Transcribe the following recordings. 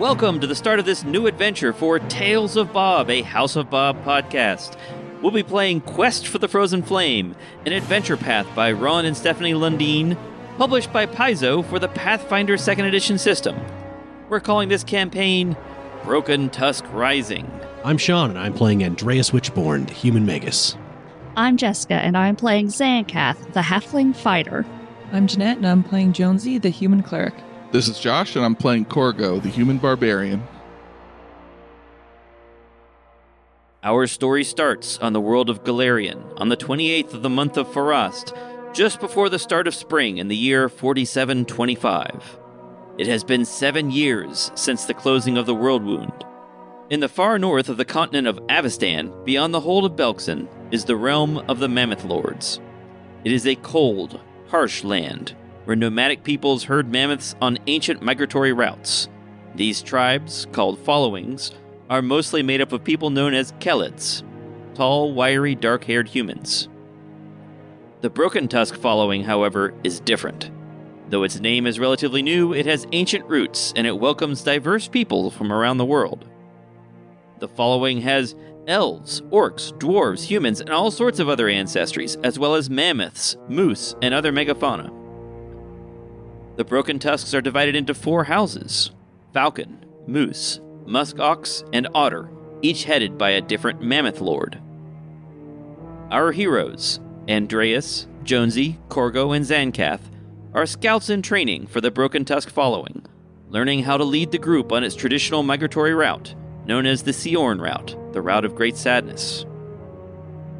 Welcome to the start of this new adventure for Tales of Bob, a House of Bob podcast. We'll be playing Quest for the Frozen Flame, an adventure path by Ron and Stephanie Lundeen, published by Paizo for the Pathfinder 2nd Edition system. We're calling this campaign Broken Tusk Rising. I'm Shaun, and I'm playing Andreas Witchborn, the Human Magus. I'm Jessica, and I'm playing Xankath, the Halfling Fighter. I'm Janette, and I'm playing Jonesy, the Human Cleric. This is Josh, and I'm playing Korgo, the Human Barbarian. Our story starts on the world of Galarian, on the 28th of the month of Farast, just before the start of spring in the year 4725. It has been 7 years since the closing of the World Wound. In the far north of the continent of Avestan, beyond the hold of Belkzen, is the realm of the Mammoth Lords. It is a cold, harsh land, where nomadic peoples herd mammoths on ancient migratory routes. These tribes, called followings, are mostly made up of people known as Kelids, tall, wiry, dark-haired humans. The Broken Tusk following, however, is different. Though its name is relatively new, it has ancient roots, and it welcomes diverse people from around the world. The following has elves, orcs, dwarves, humans, and all sorts of other ancestries, as well as mammoths, moose, and other megafauna. The Broken Tusks are divided into 4 houses: Falcon, Moose, Musk Ox, and Otter, each headed by a different Mammoth Lord. Our heroes, Andreas, Jonesy, Korgo, and Xankath, are scouts in training for the Broken Tusk following, learning how to lead the group on its traditional migratory route, known as the Siorn Route, the Route of Great Sadness.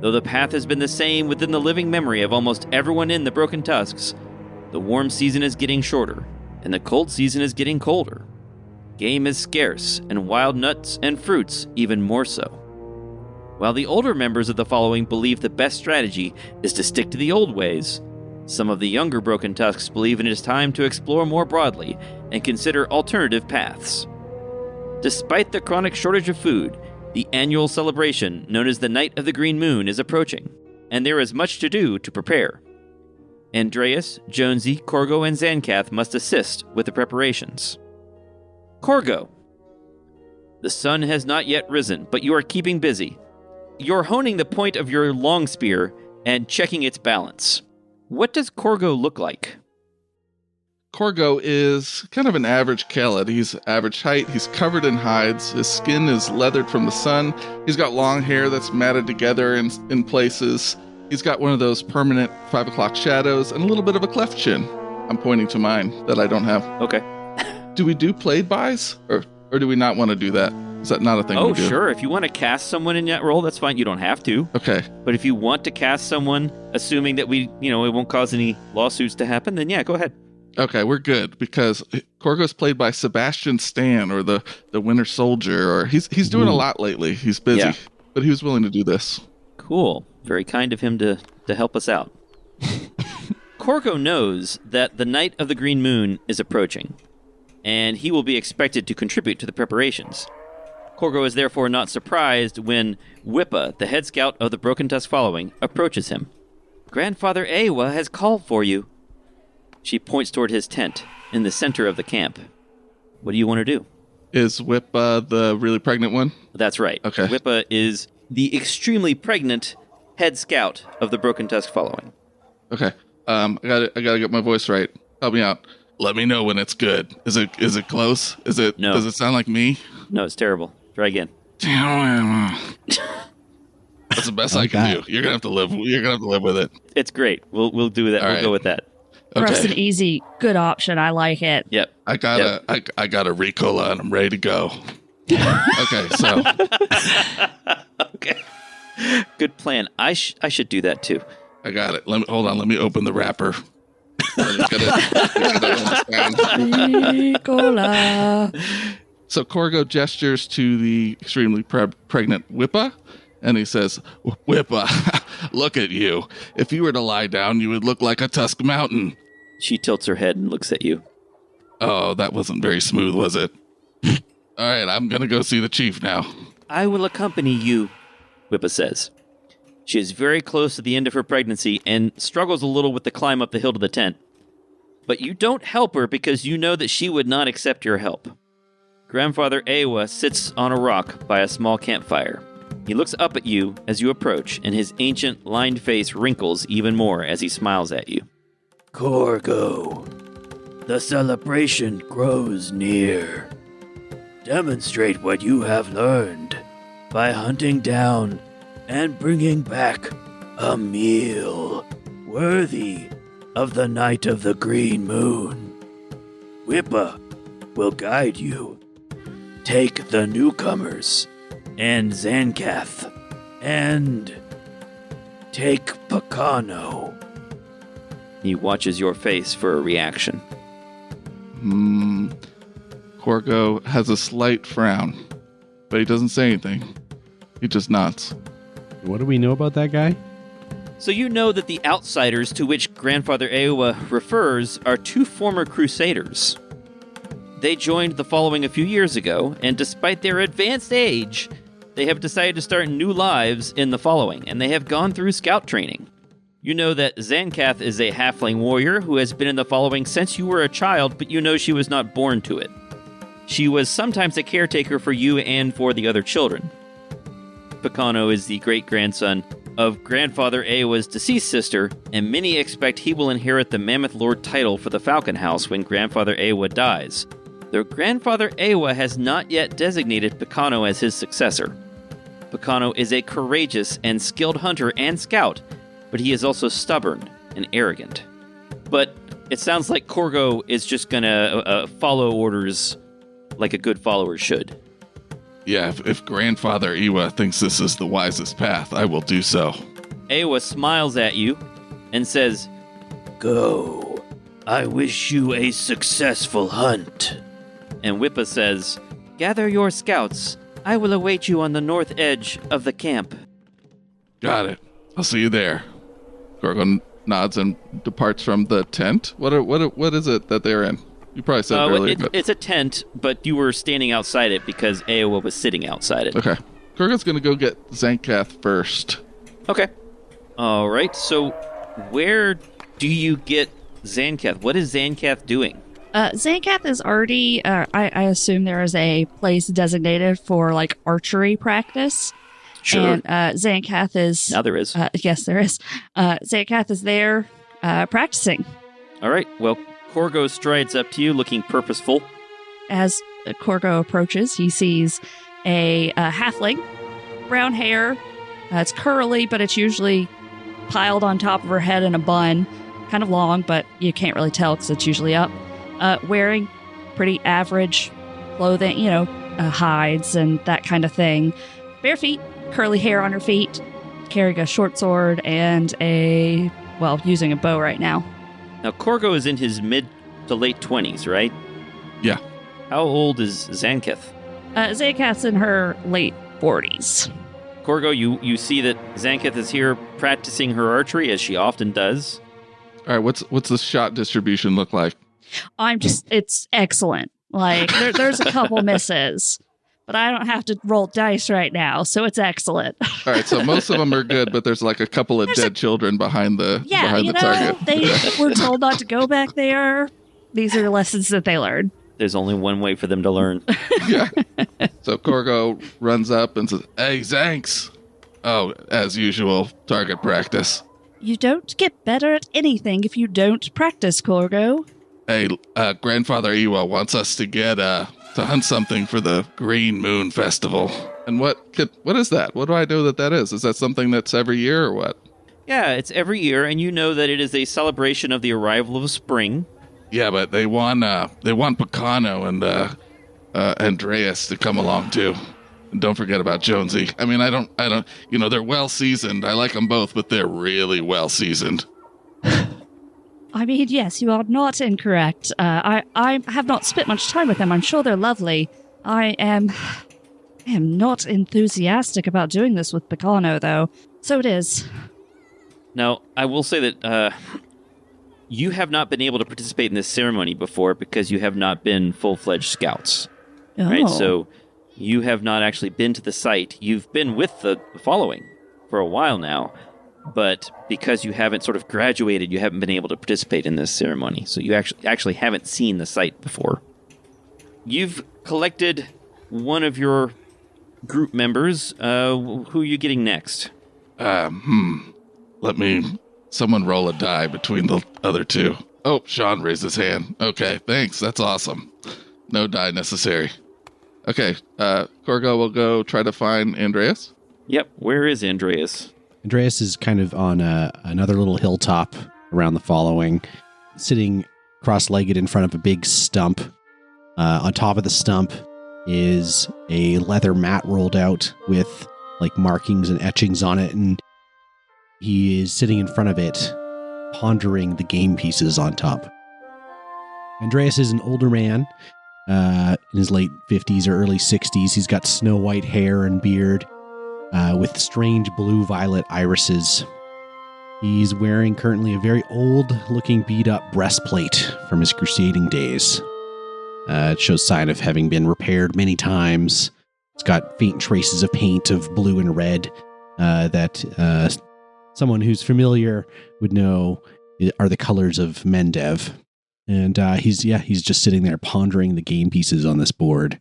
Though the path has been the same within the living memory of almost everyone in the Broken Tusks, the warm season is getting shorter, and the cold season is getting colder. Game is scarce, and wild nuts and fruits even more so. While the older members of the following believe the best strategy is to stick to the old ways, some of the younger Broken Tusks believe it is time to explore more broadly and consider alternative paths. Despite the chronic shortage of food, the annual celebration known as the Night of the Green Moon is approaching, and there is much to do to prepare. Andreas, Jonesy, Korgo, and Xankath must assist with the preparations. Korgo. The sun has not yet risen, but you are keeping busy. You're honing the point of your long spear and checking its balance. What does Korgo look like? Korgo is kind of an average Kelid. He's average height, he's covered in hides, his skin is leathered from the sun, he's got long hair that's matted together in places, he's got one of those permanent 5 o'clock shadows, and a little bit of a cleft chin. I'm pointing to mine that I don't have. Okay. Do we do played bys, or do we not want to do that? Is that not a thing we do? Oh, sure. If you want to cast someone in that role, that's fine. You don't have to. Okay. But if you want to cast someone, assuming that it won't cause any lawsuits to happen, then yeah, go ahead. Okay, we're good, because Korgo's played by Sebastian Stan, or the Winter Soldier, or he's doing a lot lately. He's busy, but he was willing to do this. Cool. Very kind of him to help us out. Korgo knows that the Night of the Green Moon is approaching, and he will be expected to contribute to the preparations. Korgo is therefore not surprised when Wippa, the head scout of the Broken Tusk following, approaches him. Grandfather Ewa has called for you. She points toward his tent in the center of the camp. What do you want to do? Is Wippa the really pregnant one? That's right. Okay. Wippa is the extremely pregnant head scout of the Broken Tusk following. Okay. I gotta get my voice right. Help me out. Let me know when it's good. Is it close? No. Does it sound like me? No, it's terrible. Try again. That's the best I can do. You're gonna have to live with it. It's great. We'll do that. All we'll right. go with that. For us, Okay. an easy, good option. I like it. Yep. I got a Ricola and I'm ready to go. Okay, so Okay. Good plan. I should do that too. I got it. Hold on. Let me open the wrapper. Nicola. So Korgo gestures to the extremely pregnant Wippa, and he says, "Wippa, look at you. If you were to lie down, you would look like a Tusk Mountain." She tilts her head and looks at you. Oh, that wasn't very smooth, was it? All right, I'm going to go see the chief now. I will accompany you, Wippa says. She is very close to the end of her pregnancy and struggles a little with the climb up the hill to the tent. But you don't help her because you know that she would not accept your help. Grandfather Ewa sits on a rock by a small campfire. He looks up at you as you approach, and his ancient, lined face wrinkles even more as he smiles at you. Korgo, the celebration grows near. Demonstrate what you have learned by hunting down and bringing back a meal worthy of the Night of the Green Moon. Whippa will guide you. Take the newcomers and Xankath, and take Pacano. He watches your face for a reaction. Korgo has a slight frown, but he doesn't say anything. He just nods. What do we know about that guy? So you know that the outsiders to which Grandfather Ewa refers are two former crusaders. They joined the following a few years ago, and despite their advanced age, they have decided to start new lives in the following, and they have gone through scout training. You know that Xankath is a halfling warrior who has been in the following since you were a child, but you know she was not born to it. She was sometimes a caretaker for you and for the other children. Pacano is the great-grandson of Grandfather Ewa's deceased sister, and many expect he will inherit the Mammoth Lord title for the Falcon House when Grandfather Ewa dies, though Grandfather Ewa has not yet designated Pacano as his successor. Pacano is a courageous and skilled hunter and scout, but he is also stubborn and arrogant. But it sounds like Korgo is just gonna follow orders like a good follower should. Yeah, if Grandfather Ewa thinks this is the wisest path, I will do so. Ewa smiles at you and says, Go. I wish you a successful hunt. And Whippa says, Gather your scouts. I will await you on the north edge of the camp. Got it. I'll see you there. Korgo nods and departs from the tent. What is it that they're in? You probably said earlier. It's a tent, but you were standing outside it because Ewa was sitting outside it. Okay. Korgo's going to go get Xankath first. Okay. All right. So where do you get Xankath? What is Xankath doing? Xankath is already, I assume there is a place designated for, like, archery practice. Sure. And Xankath is... Now there is. Yes, there is. Xankath is there practicing. All right. Well, Korgo strides up to you looking purposeful. As Korgo approaches, he sees a halfling, brown hair. It's curly, but it's usually piled on top of her head in a bun. Kind of long, but you can't really tell because it's usually up. Wearing pretty average clothing, hides and that kind of thing. Bare feet, curly hair on her feet, carrying a short sword and using a bow right now. Now, Korgo is in his mid to late 20s, right? Yeah. How old is Xankath? Xankath's in her late 40s. Korgo, you see that Xankath is here practicing her archery, as she often does. All right, what's the shot distribution look like? It's excellent. Like, there's a couple misses, but I don't have to roll dice right now, so it's excellent. All right, so most of them are good, but there's like a couple of dead children behind the target. They were told not to go back there. These are lessons that they learned. There's only one way for them to learn. Yeah. So Korgo runs up and says, Hey, Zanks! Oh, as usual, target practice. You don't get better at anything if you don't practice, Korgo. Hey, Grandfather Ewa wants us to get to hunt something for the Green Moon Festival. And what is that? What do I know that is? Is that something that's every year or what? Yeah, it's every year, and you know that it is a celebration of the arrival of spring. Yeah, but they want Pacano and Andreas to come along too. And don't forget about Jonesy. I mean, I don't, they're well seasoned. I like them both, but they're really well seasoned. I mean, yes, you are not incorrect. I have not spent much time with them. I'm sure they're lovely. I am not enthusiastic about doing this with Pacano, though. So it is. Now, I will say that you have not been able to participate in this ceremony before because you have not been full-fledged scouts. Oh. Right? So you have not actually been to the site. You've been with the following for a while now. But because you haven't sort of graduated, you haven't been able to participate in this ceremony. So you actually haven't seen the site before. you've collected one of your group members. Who are you getting next? Someone roll a die between the other two. Oh, Shaun raised his hand. Okay, thanks. That's awesome. No die necessary. Okay, Korgo will go try to find Andreas. Yep, where is Andreas? Andreas is kind of on another little hilltop around the following, sitting cross-legged in front of a big stump. On top of the stump is a leather mat rolled out with like markings and etchings on it, and he is sitting in front of it, pondering the game pieces on top. Andreas is an older man, in his late 50s or early 60s. He's got snow-white hair and beard, with strange blue-violet irises. He's wearing currently a very old-looking beat-up breastplate from his crusading days. It shows sign of having been repaired many times. It's got faint traces of paint of blue and red that someone who's familiar would know are the colors of Mendev. And he's just sitting there pondering the game pieces on this board.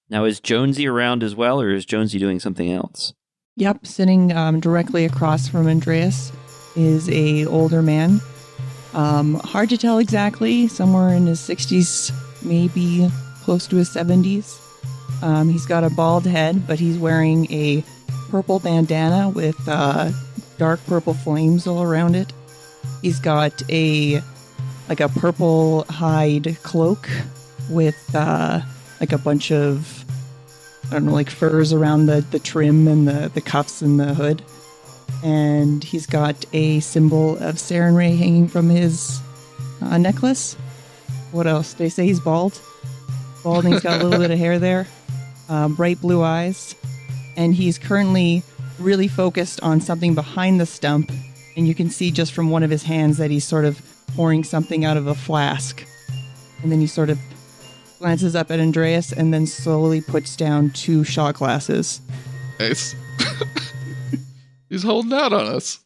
Now, is Jonesy around as well, or is Jonesy doing something else? Yep, sitting directly across from Andreas is a older man. Hard to tell exactly, somewhere in his 60s, maybe close to his 70s. He's got a bald head, but he's wearing a purple bandana with dark purple flames all around it. He's got a purple hide cloak with like a bunch of, I don't know, like furs around the trim and the cuffs and the hood. And he's got a symbol of Sarenrae hanging from his necklace. What else? They say he's bald. Bald, and he's got a little bit of hair there. Bright blue eyes. And he's currently really focused on something behind the stump. And you can see just from one of his hands that he's sort of pouring something out of a flask. And then he sort of glances up at Andreas and then slowly puts down 2 shot glasses. Nice. He's holding out on us.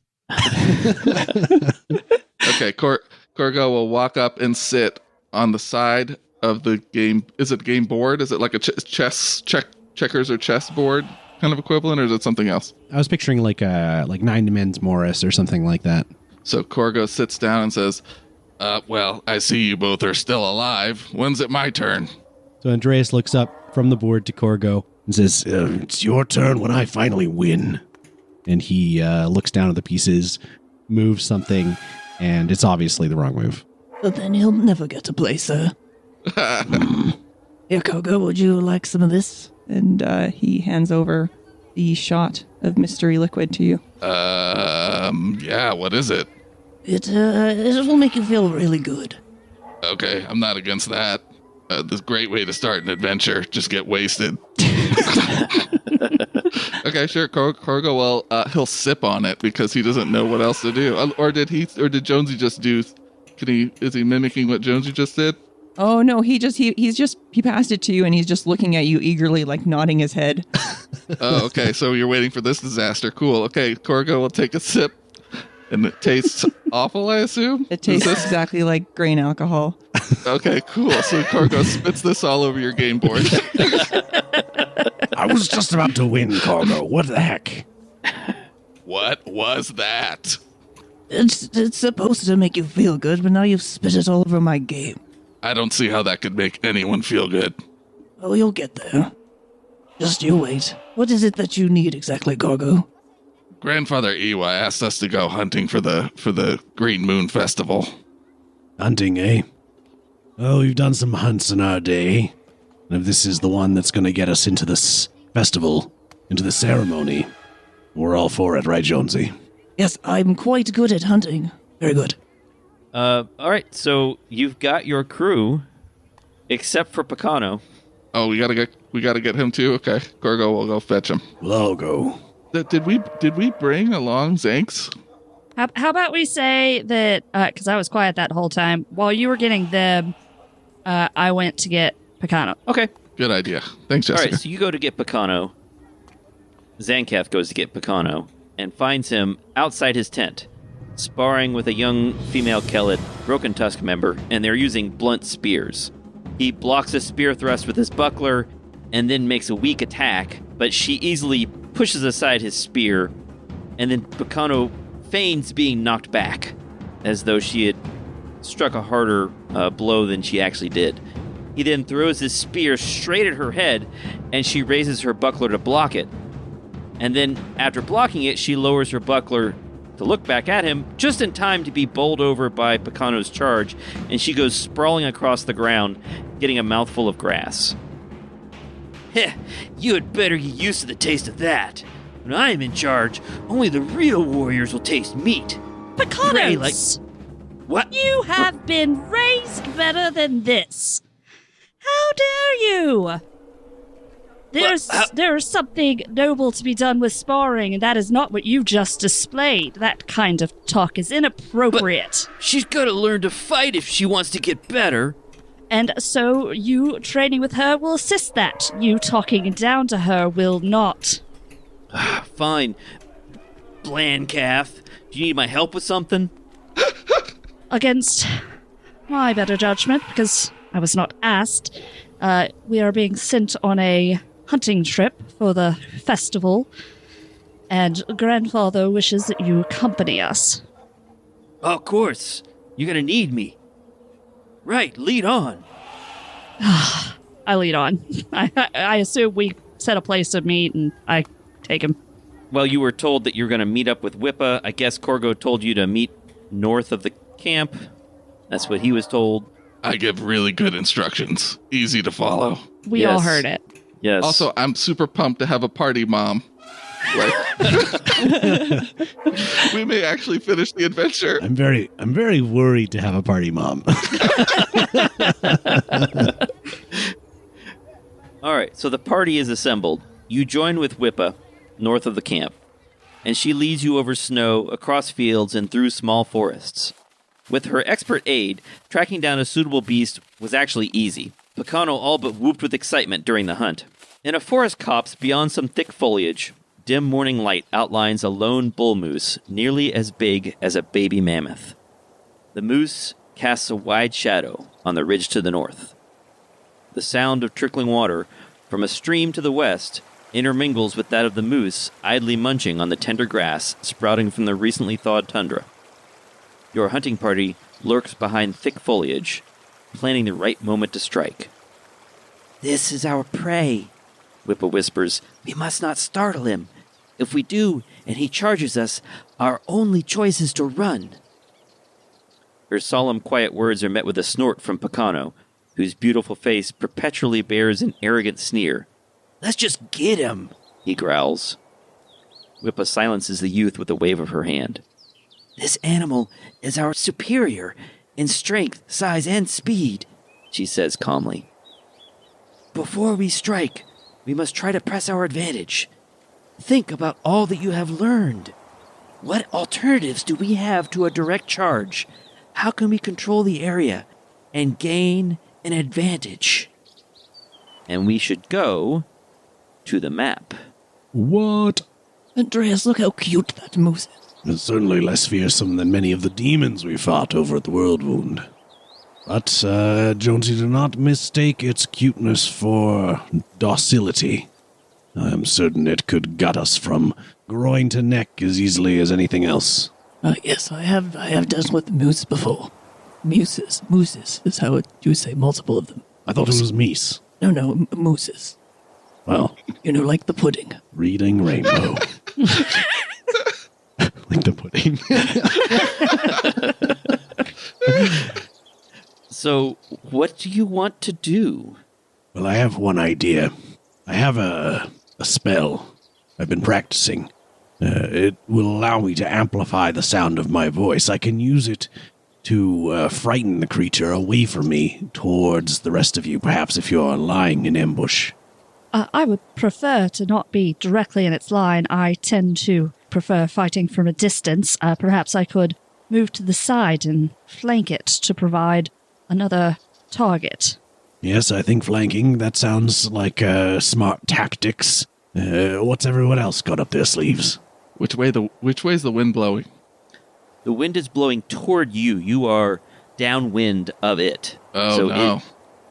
Okay, Korgo will walk up and sit on the side of the game. Is it game board? Is it like a checkers or chess board kind of equivalent, or is it something else? I was picturing like Nine Men's Morris or something like that. So Korgo sits down and says, well, I see you both are still alive. When's it my turn? So Andreas looks up from the board to Korgo and says, it's your turn when I finally win. And he looks down at the pieces, moves something, and it's obviously the wrong move. But then he'll never get to play, sir. Here, Korgo, would you like some of this? And he hands over the shot of mystery liquid to you. Yeah, what is it? It will make you feel really good. Okay, I'm not against that. This great way to start an adventure. Just get wasted. Okay, sure. Korgo will he'll sip on it because he doesn't know what else to do. Or did Jonesy just do? Is he mimicking what Jonesy just did? Oh no, he passed it to you and he's just looking at you eagerly, like nodding his head. Oh, okay. So you're waiting for this disaster. Cool. Okay, Korgo will take a sip, and it tastes awful, I assume. It tastes exactly like grain alcohol. Okay, cool. So Korgo spits this all over your game board. I was just about to win, Korgo. What the heck? What was that? It's supposed to make you feel good, but now you've spit it all over my game. I don't see how that could make anyone feel good. Oh, you'll get there. Just you wait. What is it that you need exactly, Korgo? Grandfather Iwa asked us to go hunting for the Green Moon Festival. Hunting, eh? Oh, we've done some hunts in our day. And if this is the one that's going to get us into this festival, into the ceremony, we're all for it, right, Jonesy? Yes, I'm quite good at hunting. Very good. All right, so you've got your crew, except for Picano. Oh, we gotta get him too. Okay, Korgo will go fetch him. Well, I'll go. Did we bring along Zanks? How about we say that, because I was quiet that whole time, while you were getting them, I went to get Picano. Okay. Good idea. Thanks, Jessica. All right, so you go to get Picano. Xankath goes to get Picano and finds him outside his tent, sparring with a young female Kellet, Broken Tusk member, and they're using blunt spears. He blocks a spear thrust with his buckler and then makes a weak attack, but she easily pushes aside his spear, and then Picano feigns being knocked back, as though she had struck a harder blow than she actually did. He then throws his spear straight at her head, and she raises her buckler to block it. And then, after blocking it, she lowers her buckler to look back at him, just in time to be bowled over by Picano's charge, and she goes sprawling across the ground, getting a mouthful of grass. Heh, you had better get used to the taste of that. When I am in charge, only the real warriors will taste meat. Picanos! What? You have been raised better than this. How dare you? There is something noble to be done with sparring, and that is not what you just displayed. That kind of talk is inappropriate. But she's got to learn to fight if she wants to get better. And so you training with her will assist that. You talking down to her will not. Fine. Xankath, do you need my help with something? Against my better judgment, because I was not asked, we are being sent on a hunting trip for the festival, and grandfather wishes that you accompany us. Oh, of course. You're going to need me. Right, lead on. I lead on. I assume we set a place to meet, and I take him. Well, you were told that you're going to meet up with Wippa. I guess Korgo told you to meet north of the camp. That's what he was told. I give really good instructions. Easy to follow. We all heard it. Yes. Also, I'm super pumped to have a party mom. We may actually finish the adventure. I'm very worried to have a party mom. All right, so the party is assembled. You join with Wippa, north of the camp, and she leads you over snow, across fields, and through small forests. With her expert aid, tracking down a suitable beast was actually easy. Picano all but whooped with excitement during the hunt. In a forest copse beyond some thick foliage, dim morning light outlines a lone bull moose nearly as big as a baby mammoth. The moose casts a wide shadow on the ridge to the north. The sound of trickling water from a stream to the west intermingles with that of the moose idly munching on the tender grass sprouting from the recently thawed tundra. Your hunting party lurks behind thick foliage, planning the right moment to strike. This is our prey, Wippa whispers. We must not startle him. If we do, and he charges us, our only choice is to run. Her solemn, quiet words are met with a snort from Picano, whose beautiful face perpetually bears an arrogant sneer. Let's just get him, he growls. Wippa silences the youth with a wave of her hand. This animal is our superior in strength, size, and speed, she says calmly. Before we strike, we must try to press our advantage. Think about all that you have learned. What alternatives do we have to a direct charge? How can we control the area and gain an advantage? And we should go to the map. What? Andreas, look how cute that moose is. It's certainly less fearsome than many of the demons we fought over at the World Wound. But, Jonesy, do not mistake its cuteness for docility. I am certain it could gut us from groin to neck as easily as anything else. Yes, I have dealt with moose before. Mooses is how you say multiple of them. I thought it was meese. No, mooses. Well, like the pudding. Reading Rainbow. Like the pudding. So, what do you want to do? Well, I have one idea. I have a spell I've been practicing. It will allow me to amplify the sound of my voice. I can use it to frighten the creature away from me towards the rest of you, perhaps if you're lying in ambush. I would prefer to not be directly in its line. I tend to prefer fighting from a distance. Perhaps I could move to the side and flank it to provide another target. Yes, I think flanking, that sounds like smart tactics. What's everyone else got up their sleeves? Which way's the wind blowing? The wind is blowing toward you. You are downwind of it. Oh, so no.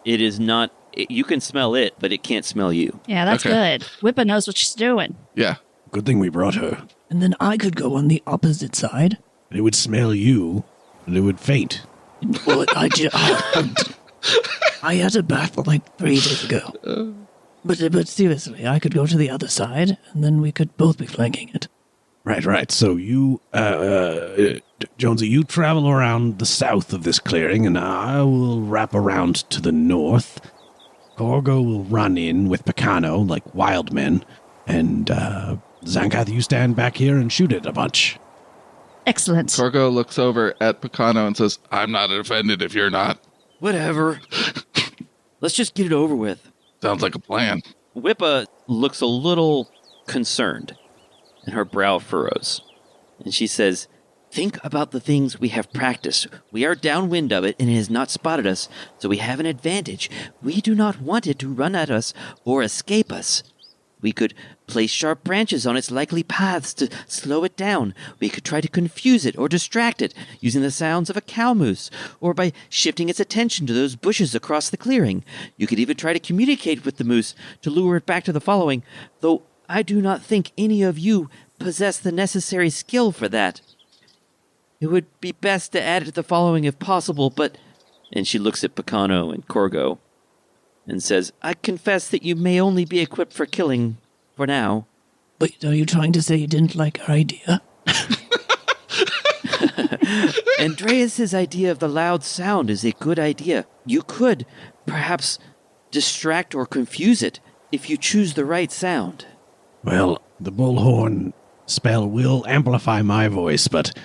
It is not... You can smell it, but it can't smell you. Yeah, that's Okay. good. Whippa knows what she's doing. Yeah. Good thing we brought her. And then I could go on the opposite side. It would smell you, and it would faint. Well, I had a bath like 3 days ago. But seriously, I could go to the other side, and then we could both be flanking it. Right. So you, Jonesy, you travel around the south of this clearing, and I will wrap around to the north. Korgo will run in with Picano like wild men, and Xankath, you stand back here and shoot it a bunch. Excellent. Korgo looks over at Picano and says, I'm not offended if you're not. Whatever. Let's just get it over with. Sounds like a plan. Whippa looks a little concerned, and her brow furrows. And she says, think about the things we have practiced. We are downwind of it, and it has not spotted us, so we have an advantage. We do not want it to run at us or escape us. We could place sharp branches on its likely paths to slow it down. We could try to confuse it or distract it, using the sounds of a cow moose, or by shifting its attention to those bushes across the clearing. You could even try to communicate with the moose to lure it back to the following, though I do not think any of you possess the necessary skill for that. It would be best to add it to the following if possible, but... And she looks at Picano and Korgo and says, I confess that you may only be equipped for killing for now. Wait, are you trying to say you didn't like our idea? Andreas's idea of the loud sound is a good idea. You could, perhaps, distract or confuse it if you choose the right sound. Well, the bullhorn spell will amplify my voice, but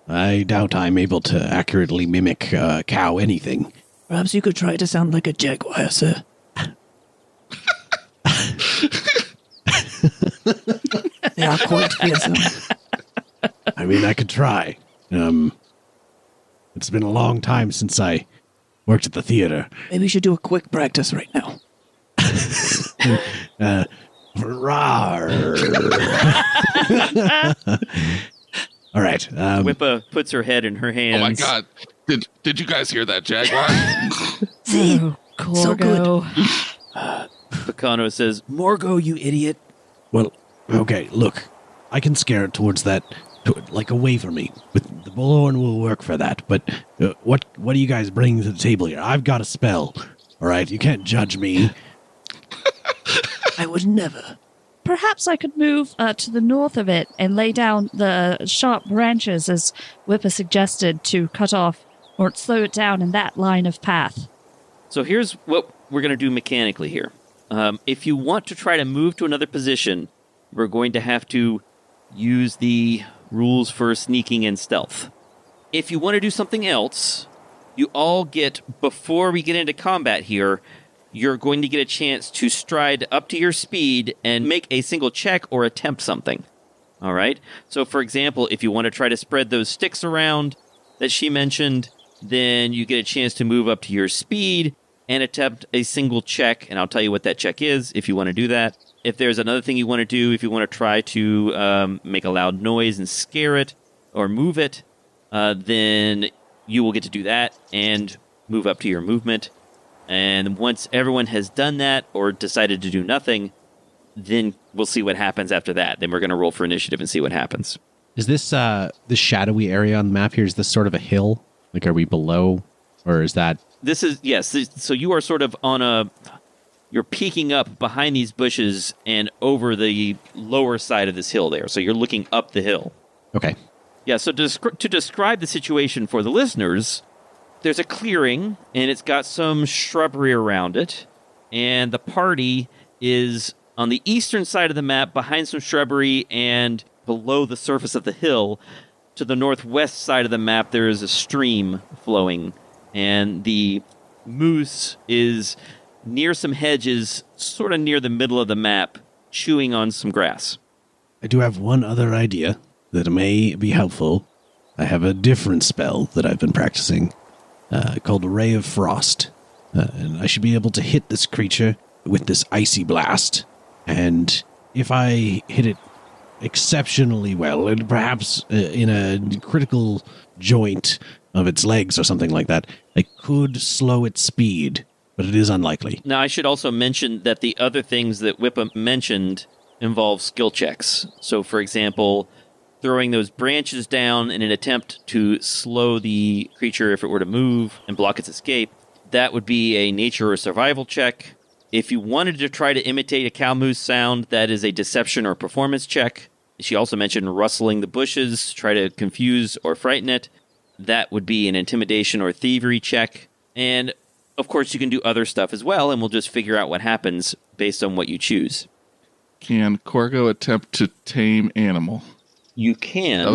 I doubt I'm able to accurately mimic cow anything. Perhaps you could try to sound like a jaguar, sir. They are quite fearsome. I mean, I could try. It's been a long time since I worked at the theater. Maybe you should do a quick practice right now. Rawr. All right. Whippa puts her head in her hands. Oh my God. Did you guys hear that, Jaguar? See? Korgo. So good. Picano says, Morgo, you idiot. Well, okay, look. I can scare it towards that, like away from me. But the bullhorn will work for that. But what do you guys bring to the table here? I've got a spell. All right, you can't judge me. I would never. Perhaps I could move to the north of it and lay down the sharp branches, as Whippa suggested, to cut off or slow it down in that line of path. So here's what we're going to do mechanically here. If you want to try to move to another position, we're going to have to use the rules for sneaking and stealth. If you want to do something else, you all get, before we get into combat here, you're going to get a chance to stride up to your speed and make a single check or attempt something. All right? So, for example, if you want to try to spread those sticks around that she mentioned, then you get a chance to move up to your speed and attempt a single check, and I'll tell you what that check is if you want to do that. If there's another thing you want to do, if you want to try to make a loud noise and scare it or move it, then you will get to do that and move up to your movement. And once everyone has done that or decided to do nothing, then we'll see what happens after that. Then we're going to roll for initiative and see what happens. Is this shadowy area on the map here, is this sort of a hill? Like, are we below, or is that... This is, yes, so you are sort of on you're peeking up behind these bushes and over the lower side of this hill there. So you're looking up the hill. Okay. Yeah, so to describe the situation for the listeners, there's a clearing, and it's got some shrubbery around it, and the party is on the eastern side of the map behind some shrubbery and below the surface of the hill. To the northwest side of the map, there is a stream flowing, and the moose is near some hedges, sort of near the middle of the map, chewing on some grass. I do have one other idea that may be helpful. I have a different spell that I've been practicing, called Ray of Frost. And I should be able to hit this creature with this icy blast. And if I hit it exceptionally well, and perhaps in a critical joint of its legs or something like that, I could slow its speed. but it is unlikely. Now, I should also mention that the other things that Whippa mentioned involve skill checks. So, for example, throwing those branches down in an attempt to slow the creature if it were to move and block its escape, that would be a nature or survival check. If you wanted to try to imitate a cow moose sound, that is a deception or performance check. She also mentioned rustling the bushes, try to confuse or frighten it. That would be an intimidation or thievery check. And, of course, you can do other stuff as well, and we'll just figure out what happens based on what you choose. Can Korgo attempt to tame animal? You can. That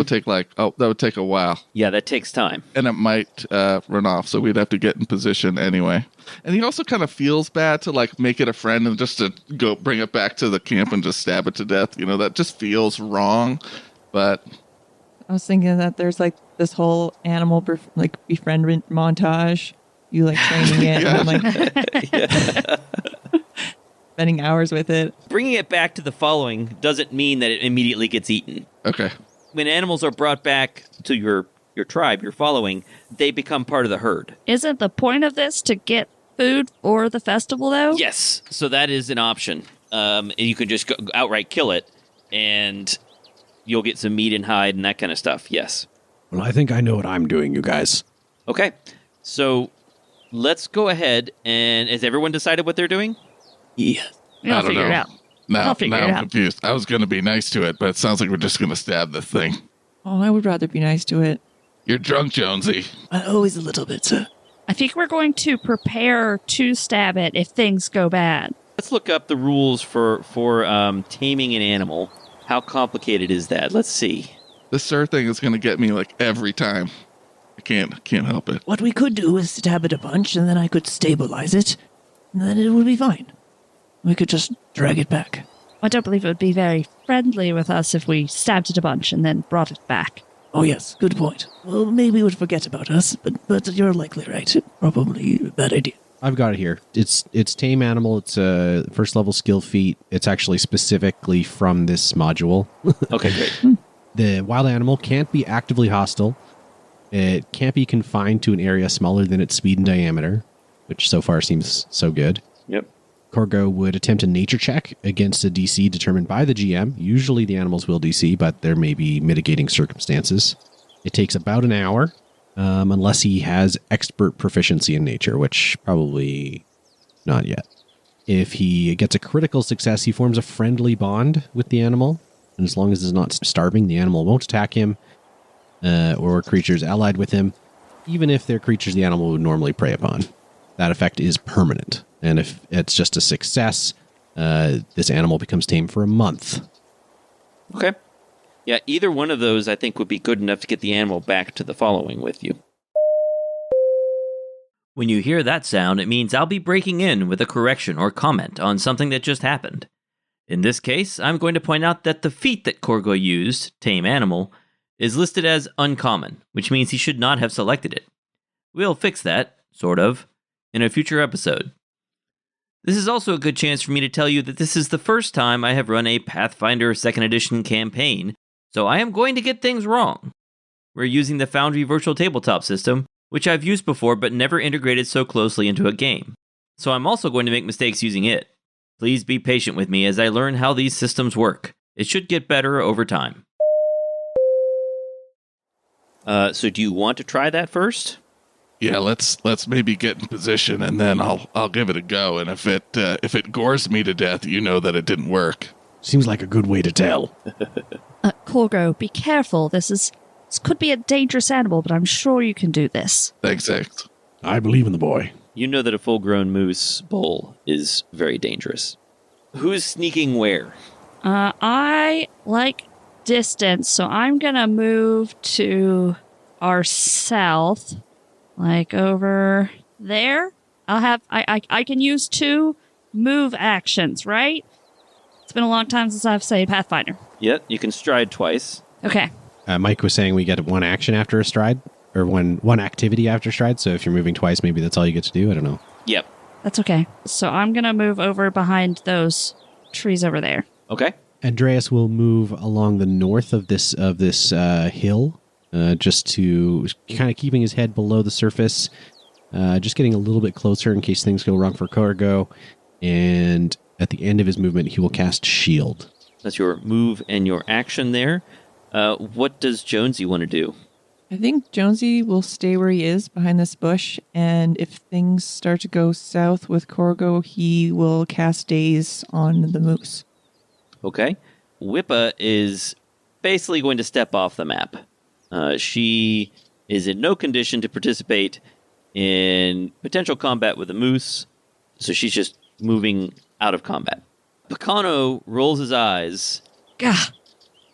would take a while. Yeah, that takes time. And it might run off, so we'd have to get in position anyway. And he also kind of feels bad to, like, make it a friend and just to go bring it back to the camp and just stab it to death. You know, that just feels wrong. But I was thinking that there's, like, this whole animal, befriendment montage. You, like, training it and, like... spending hours with it. Bringing it back to the following doesn't mean that it immediately gets eaten. Okay. When animals are brought back to your tribe, your following, they become part of the herd. Isn't the point of this to get food for the festival, though? Yes, so that is an option. You could just outright kill it, and you'll get some meat and hide and that kind of stuff, yes. Well, I think I know what I'm doing, you guys. Okay, so let's go ahead, and has everyone decided what they're doing? Yes. I'll figure it out. Now I'm confused. I was going to be nice to it, but it sounds like we're just going to stab the thing. Oh, I would rather be nice to it. You're drunk, Jonesy. Always a little bit, sir. I think we're going to prepare to stab it if things go bad. Let's look up the rules for taming an animal. How complicated is that? Let's see. This sir thing is going to get me, like, every time. I can't help it. What we could do is stab it a bunch, and then I could stabilize it, and then it would be fine. We could just drag it back. I don't believe it would be very friendly with us if we stabbed it a bunch and then brought it back. Oh, yes, good point. Well, maybe it would forget about us, but you're likely right. Probably a bad idea. I've got it here. It's tame animal. It's a first level skill feat. It's actually specifically from this module. Okay, great. The wild animal can't be actively hostile. It can't be confined to an area smaller than its speed and diameter, which so far seems so good. Yep. Korgo would attempt a nature check against a DC determined by the GM. Usually the animals will DC, but there may be mitigating circumstances. It takes about an hour, unless he has expert proficiency in nature, which probably not yet. If he gets a critical success, he forms a friendly bond with the animal. And as long as it's not starving, the animal won't attack him or creatures allied with him, even if they're creatures the animal would normally prey upon. That effect is permanent. And if it's just a success, this animal becomes tame for a month. Okay. Yeah, either one of those I think would be good enough to get the animal back to the following with you. When you hear that sound, it means I'll be breaking in with a correction or comment on something that just happened. In this case, I'm going to point out that the feat that Korgo used, Tame Animal, is listed as uncommon, which means he should not have selected it. We'll fix that, sort of, in a future episode. This is also a good chance for me to tell you that this is the first time I have run a Pathfinder 2nd Edition campaign, so I am going to get things wrong. We're using the Foundry Virtual Tabletop system, which I've used before but never integrated so closely into a game, so I'm also going to make mistakes using it. Please be patient with me as I learn how these systems work. It should get better over time. So do you want to try that first? Yeah, let's maybe get in position, and then I'll give it a go. And if it gores me to death, you know that it didn't work. Seems like a good way to tell. Korgo, be careful. This could be a dangerous animal, but I'm sure you can do this. Thanks. I believe in the boy. You know that a full-grown moose bull is very dangerous. Who's sneaking where? I like distance, so I'm gonna move to our south, like over there. I can use 2 move actions, right? It's been a long time since I've played Pathfinder. Yep, you can stride twice. Okay. Mike was saying we get 1 action after a stride, or one activity after stride, so if you're moving twice, maybe that's all you get to do. I don't know. Yep. That's okay. So I'm going to move over behind those trees over there. Okay. Andreas will move along the north of this hill, just to kind of keeping his head below the surface, just getting a little bit closer in case things go wrong for Korgo. And at the end of his movement, he will cast Shield. That's your move and your action there. What does Jonesy want to do? I think Jonesy will stay where he is behind this bush, and if things start to go south with Korgo, he will cast Daze on the moose. Okay. Whippa is basically going to step off the map. She is in no condition to participate in potential combat with the moose, so she's just moving out of combat. Picano rolls his eyes. Gah,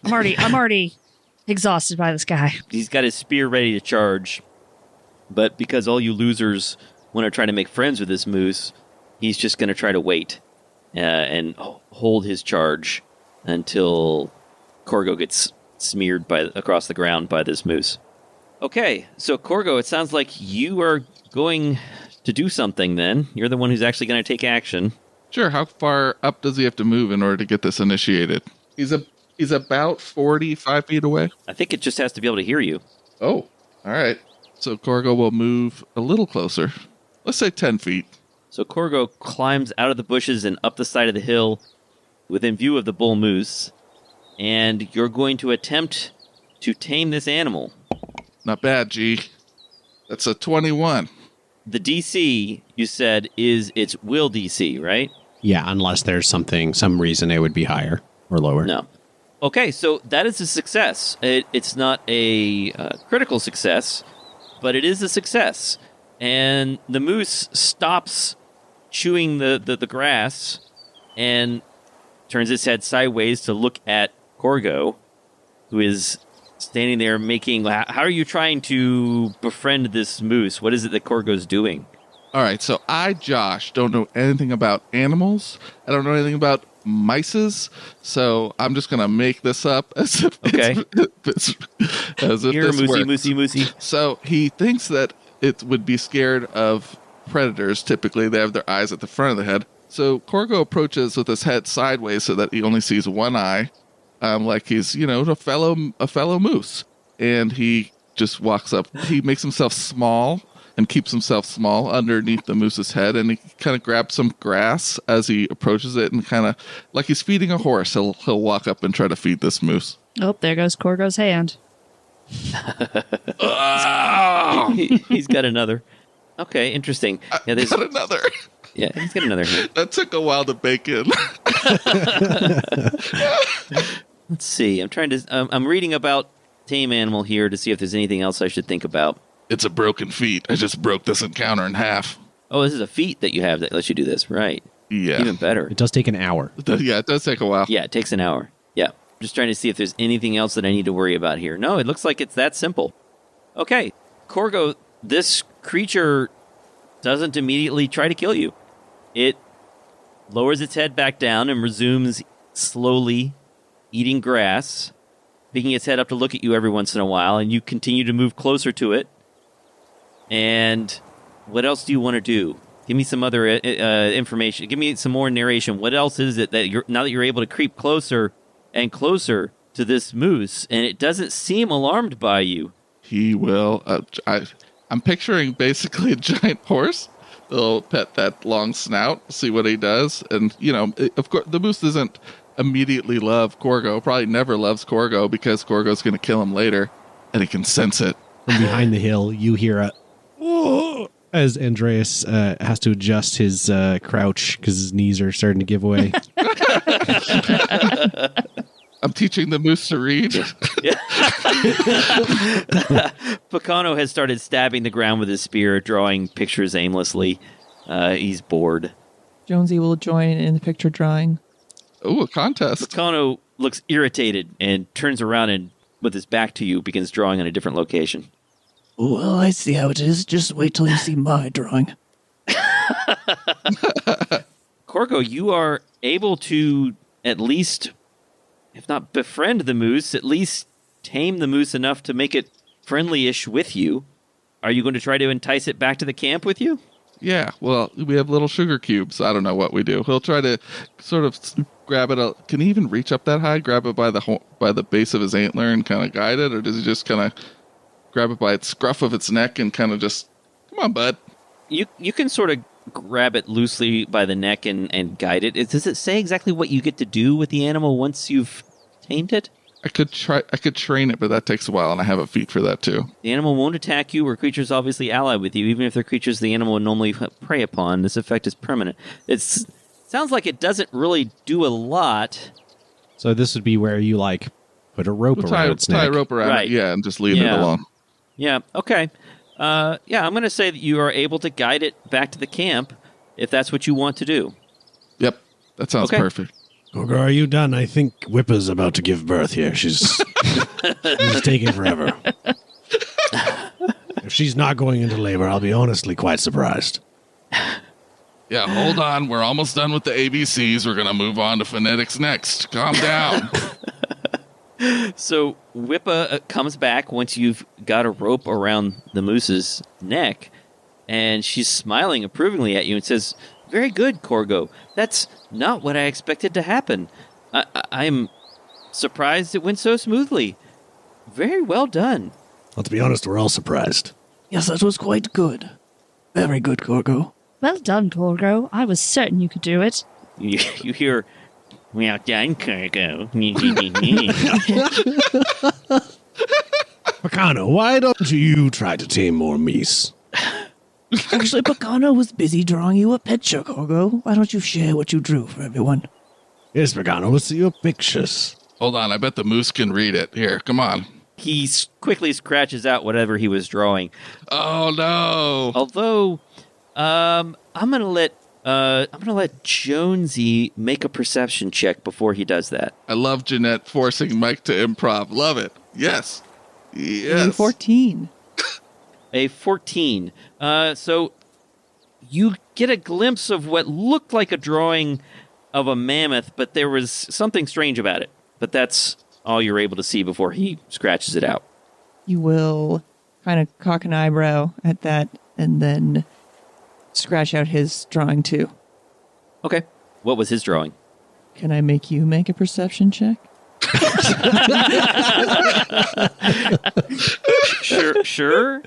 I'm already exhausted by this guy. He's got his spear ready to charge, but because all you losers want to try to make friends with this moose, he's just going to try to wait and hold his charge until Korgo gets smeared across the ground by this moose. Okay, so Korgo, it sounds like you are going to do something then. You're the one who's actually going to take action. Sure. How far up does he have to move in order to get this initiated? He's about 45 feet away. I think it just has to be able to hear you. Oh, all right. So Korgo will move a little closer. Let's say 10 feet. So Korgo climbs out of the bushes and up the side of the hill within view of the bull moose, and you're going to attempt to tame this animal. Not bad, G. That's a 21. The DC, you said, is its will DC, right? Yeah, unless there's some reason it would be higher or lower. No. Okay, so that is a success. It's not a critical success, but it is a success. And the moose stops chewing the grass and turns its head sideways to look at Korgo, who is standing there making... How are you trying to befriend this moose? What is it that Korgo's doing? All right, so I, Josh, don't know anything about animals. I don't know anything about mices, so I'm just going to make this up as if Okay. as if Here, this moosey, works. moosey. So he thinks that it would be scared of predators. Typically, they have their eyes at the front of the head. So Korgo approaches with his head sideways so that he only sees one eye, like he's, a fellow moose. And he just walks up. He makes himself small and keeps himself small underneath the moose's head, and he kind of grabs some grass as he approaches it, and kind of like he's feeding a horse. He'll walk up and try to feed this moose. Oh, there goes Korgo's hand. He's got another. Okay, interesting. Yeah, there's got another. Yeah, he's got another hand. That took a while to bake in. Let's see. I'm reading about tame animal here to see if there's anything else I should think about. It's a broken feat. I just broke this encounter in half. Oh, this is a feat that you have that lets you do this, right? Yeah. Even better. It does take an hour. Yeah, it does take a while. Yeah, it takes an hour. Yeah. I'm just trying to see if there's anything else that I need to worry about here. No, it looks like it's that simple. Okay. Korgo, this creature doesn't immediately try to kill you. It lowers its head back down and resumes slowly eating grass, picking its head up to look at you every once in a while, and you continue to move closer to it. And what else do you want to do? Give me some other information. Give me some more narration. What else is it that now that you're able to creep closer and closer to this moose, and it doesn't seem alarmed by you? He will. I'm picturing basically a giant horse. He'll pet that long snout, see what he does, and of course, the moose doesn't immediately love Korgo. Probably never loves Korgo because Korgo's going to kill him later, and he can sense it. From behind the hill, you hear a "Whoa!" as Andreas has to adjust his crouch because his knees are starting to give way. I'm teaching the moose to read. Picano has started stabbing the ground with his spear, drawing pictures aimlessly. He's bored. Jonesy will join in the picture drawing. Oh, a contest. Picano looks irritated and turns around and, with his back to you, begins drawing on a different location. Well, I see how it is. Just wait till you see my drawing. Korgo, you are able to at least, if not befriend the moose, at least tame the moose enough to make it friendly-ish with you. Are you going to try to entice it back to the camp with you? Yeah, well, we have little sugar cubes. I don't know what we do. He'll try to sort of grab it. Can he even reach up that high? Grab it by the base of his antler and kind of guide it? Or does he just kind of grab it by its scruff of its neck and kind of just, come on, bud? You can sort of grab it loosely by the neck and guide it. Does it say exactly what you get to do with the animal once you've tamed it? I could train it, but that takes a while, and I have a feat for that too. The animal won't attack you, or creatures obviously allied with you, even if they're creatures the animal would normally prey upon. This effect is permanent. It sounds like it doesn't really do a lot. So this would be where you put a rope around its neck. Tie a rope around it, yeah, and just leave it alone. Yeah, okay. I'm going to say that you are able to guide it back to the camp if that's what you want to do. Yep, that sounds perfect. Korgo, are you done? I think Whippa's about to give birth here. She's taking forever. If she's not going into labor, I'll be honestly quite surprised. Yeah, hold on. We're almost done with the ABCs. We're going to move on to phonetics next. Calm down. So Whippa comes back once you've got a rope around the moose's neck, and she's smiling approvingly at you and says, "Very good, Korgo. That's not what I expected to happen. I'm surprised it went so smoothly. Very well done." Well, to be honest, we're all surprised. Yes, that was quite good. Very good, Korgo. Well done, Korgo. I was certain you could do it. You hear, "Well done, Korgo." Picano, why don't you try to tame more meese? Actually, Picano was busy drawing you a picture, Korgo. Why don't you share what you drew for everyone? Yes, Picano, let's see your pictures. Hold on, I bet the moose can read it. Here, come on. He quickly scratches out whatever he was drawing. Oh no! Although, I'm gonna let Jonesy make a perception check before he does that. I love Janette forcing Mike to improv. Love it. Yes. Yes. 14. A 14. So you get a glimpse of what looked like a drawing of a mammoth, but there was something strange about it. But that's all you're able to see before he scratches it out. You will kind of cock an eyebrow at that and then scratch out his drawing too. Okay. What was his drawing? Can I make you make a perception check? Sure.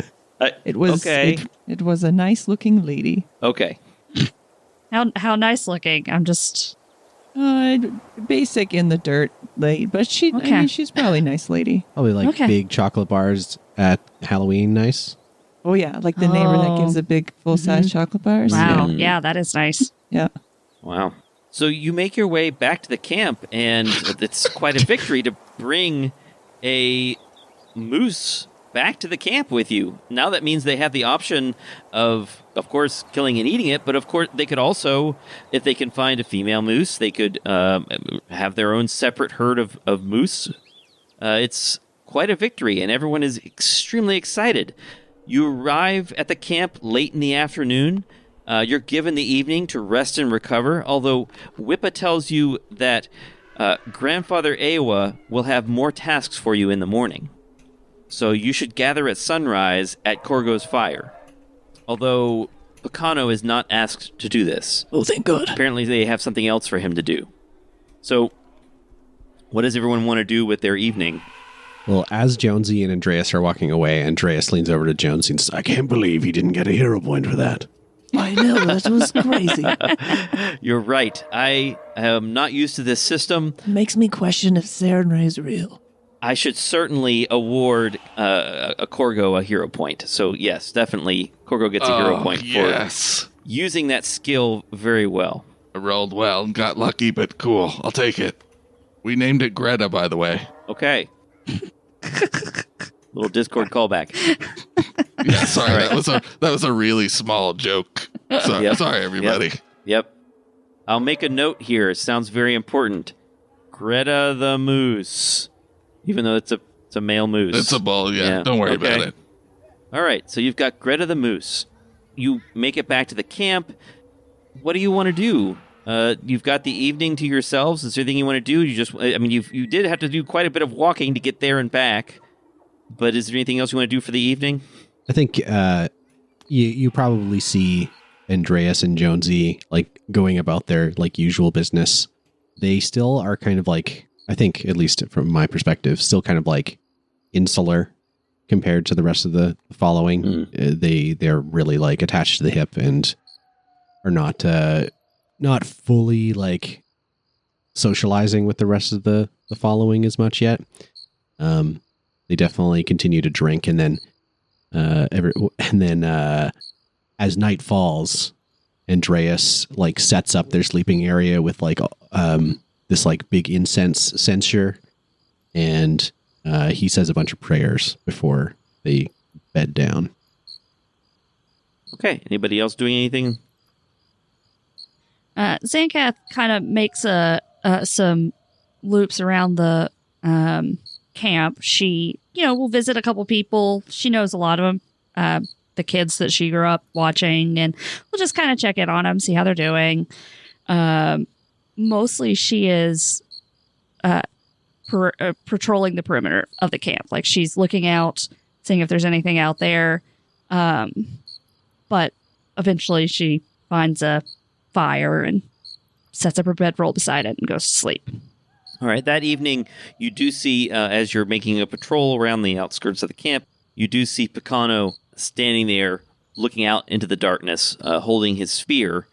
It was okay. It was a nice looking lady. Okay. How nice looking. I'm just... Basic in the dirt, but she's probably a nice lady. Probably big chocolate bars at Halloween nice. Oh yeah, like the neighbor that gives a big full-size chocolate bars. Wow. Yeah, that is nice. Yeah. Wow. So you make your way back to the camp, and it's quite a victory to bring a moose back to the camp with you. Now that means they have the option of course, killing and eating it, but of course they could also, if they can find a female moose, they could have their own separate herd of moose. It's quite a victory, and everyone is extremely excited. You arrive at the camp late in the afternoon. You're given the evening to rest and recover, although Whippa tells you that Grandfather Ewa will have more tasks for you in the morning. So you should gather at sunrise at Korgo's fire. Although Picano is not asked to do this. Oh, thank God. Apparently they have something else for him to do. So, what does everyone want to do with their evening? Well, as Jonesy and Andreas are walking away, Andreas leans over to Jonesy and says, I can't believe he didn't get a hero point for that. I know, that was crazy. You're right. I am not used to this system. Makes me question if Sarenrae is real. I should certainly award a Korgo a hero point. So yes, definitely Korgo gets a hero point for using that skill very well. I rolled well and got lucky, but cool. I'll take it. We named it Greta, by the way. Okay. Little Discord callback. Yeah, sorry. Right. That was a really small joke. Sorry, everybody. Yep. I'll make a note here. It sounds very important. Greta the Moose. Even though it's a male moose. It's a bull, yeah. Don't worry about it. All right, so you've got Greta the Moose. You make it back to the camp. What do you want to do? You've got the evening to yourselves. Is there anything you want to do? You did have to do quite a bit of walking to get there and back. But is there anything else you want to do for the evening? I think you probably see Andreas and Jonesy going about their usual business. They still are kind of I think, at least from my perspective, still kind of insular compared to the rest of the following. They're really like attached to the hip and are not fully like socializing with the rest of the following as much yet. They definitely continue to drink, and then as night falls, Andreas like sets up their sleeping area with like this like big incense censer, and he says a bunch of prayers before they bed down. Okay. Anybody else doing anything? Xankath kind of makes some loops around the camp. She, will visit a couple people. She knows a lot of them, the kids that she grew up watching, and we'll just kind of check in on them, see how they're doing. Mostly she is patrolling the perimeter of the camp. Like, she's looking out, seeing if there's anything out there. But eventually she finds a fire and sets up her bedroll beside it and goes to sleep. All right. That evening, you do see, as you're making a patrol around the outskirts of the camp, you do see Picano standing there, looking out into the darkness, holding his spear,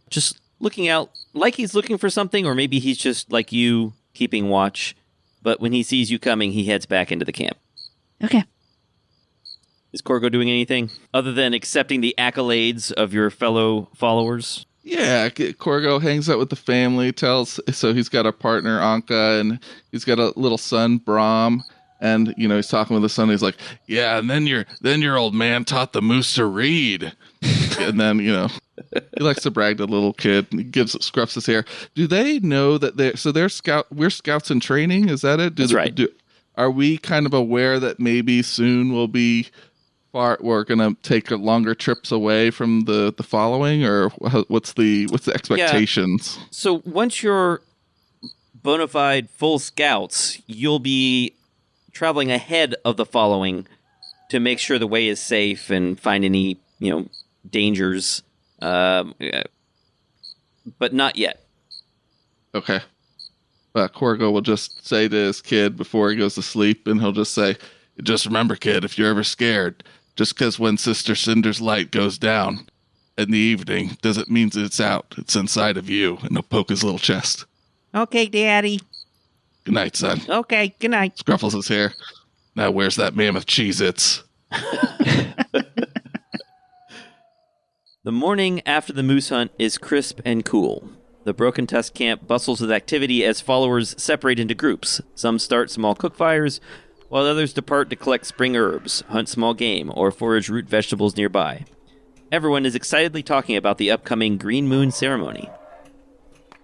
just looking out like he's looking for something, or maybe he's just like you, keeping watch. But when he sees you coming, he heads back into the camp. Okay. Is Korgo doing anything other than accepting the accolades of your fellow followers? Yeah, Korgo hangs out with the family, so he's got a partner, Anka, and he's got a little son, Brahm, and, he's talking with his son, he's like, yeah, and then your old man taught the moose to read. And then, he likes to brag to the little kid, and he scruffs his hair. Do they know that we're scouts in training? Is that it? That's right. Are we kind of aware that maybe soon we're going to take longer trips away from the following, or what's the expectations? Yeah. So once you're bona fide full scouts, you'll be traveling ahead of the following to make sure the way is safe and find any, dangers. But not yet. Okay. Korgo will just say to his kid before he goes to sleep, and he'll just say, just remember, kid, if you're ever scared, just because when Sister Cinder's light goes down in the evening doesn't mean that it's out. It's inside of you. And he'll poke his little chest. Okay, Daddy. Good night, son. Okay, good night. Scruffles his hair. Now where's that mammoth Cheez-Its? The morning after the moose hunt is crisp and cool. The Broken Tusk camp bustles with activity as followers separate into groups. Some start small cookfires, while others depart to collect spring herbs, hunt small game, or forage root vegetables nearby. Everyone is excitedly talking about the upcoming Green Moon ceremony.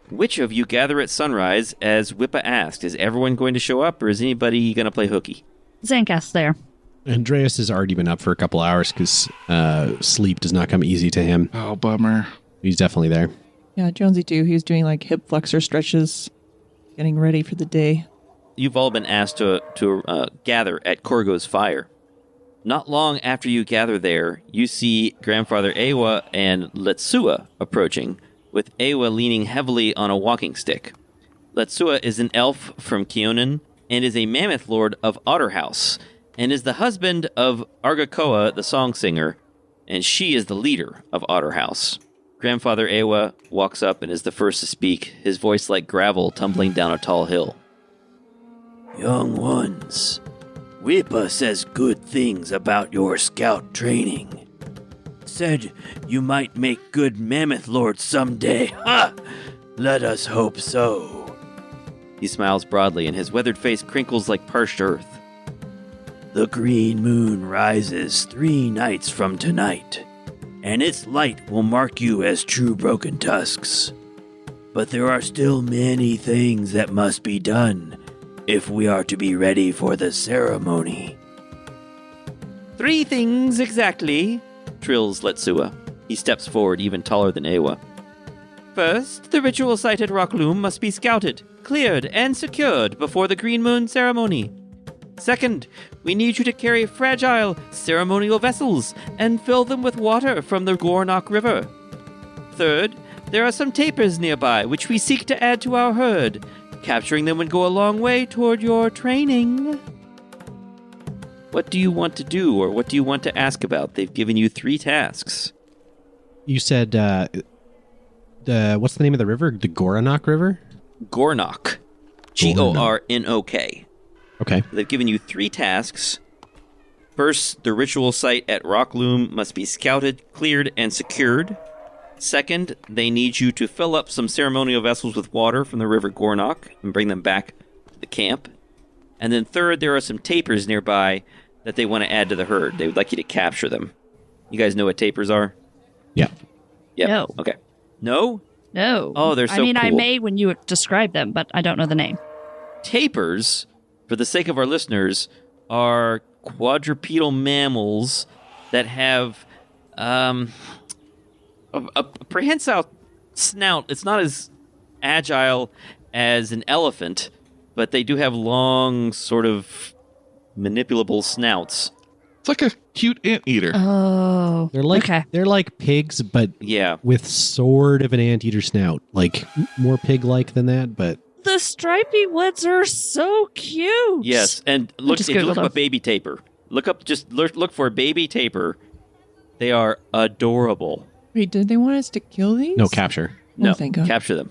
Which of you gather at sunrise, as Wippa asked? Is everyone going to show up, or is anybody going to play hooky? Xankath's there. Andreas has already been up for a couple hours because sleep does not come easy to him. Oh, bummer. He's definitely there. Yeah, Jonesy too. He's doing like hip flexor stretches, getting ready for the day. You've all been asked to gather at Korgo's fire. Not long after you gather there, you see Grandfather Ewa and Letsua approaching, with Ewa leaning heavily on a walking stick. Letsua is an elf from Kionan and is a mammoth lord of Otterhouse, and is the husband of Argakoa, the song singer, and she is the leader of Otterhouse. Grandfather Ewa walks up and is the first to speak, his voice like gravel tumbling down a tall hill. Young ones, Wippa says good things about your scout training. Said you might make good mammoth lords someday. Ha! Let us hope so. He smiles broadly, and his weathered face crinkles like parched earth. The green moon rises 3 nights from tonight, and its light will mark you as true Broken Tusks. But there are still many things that must be done if we are to be ready for the ceremony. 3 things exactly, trills Letsua. He steps forward, even taller than Ewa. First, the ritual site at Rockloom must be scouted, cleared, and secured before the Green Moon ceremony. Second, we need you to carry fragile ceremonial vessels and fill them with water from the Gornock River. Third, there are some tapirs nearby which we seek to add to our herd. Capturing them would go a long way toward your training. what do you want to do, or what do you want to ask about? They've given you 3 tasks. You said, what's the name of the river? The Goronok River? Gornok. Gornok. Okay. They've given you 3 tasks. First, the ritual site at Rockloom must be scouted, cleared, and secured. Second, they need you to fill up some ceremonial vessels with water from the River Gornok and bring them back to the camp. And then third, there are some tapirs nearby that they want to add to the herd. They would like you to capture them. You guys know what tapirs are? Yeah. Yep. No. Okay. No? No. Oh, they're so I mean, cool. I may when you describe them, but I don't know the name. Tapirs, for the sake of our listeners, are quadrupedal mammals that have a prehensile snout. It's not as agile as an elephant, but they do have long, sort of manipulable snouts. It's like a cute anteater. Oh. They're like pigs, but Yeah. with sort of an anteater snout. Like more pig-like than that, but The stripy ones are so cute. Yes, and look, just if you look Googled up a them. baby tapir, look for a baby tapir. They are adorable. Wait, did they want us to kill these? no capture. No, thank God. capture them.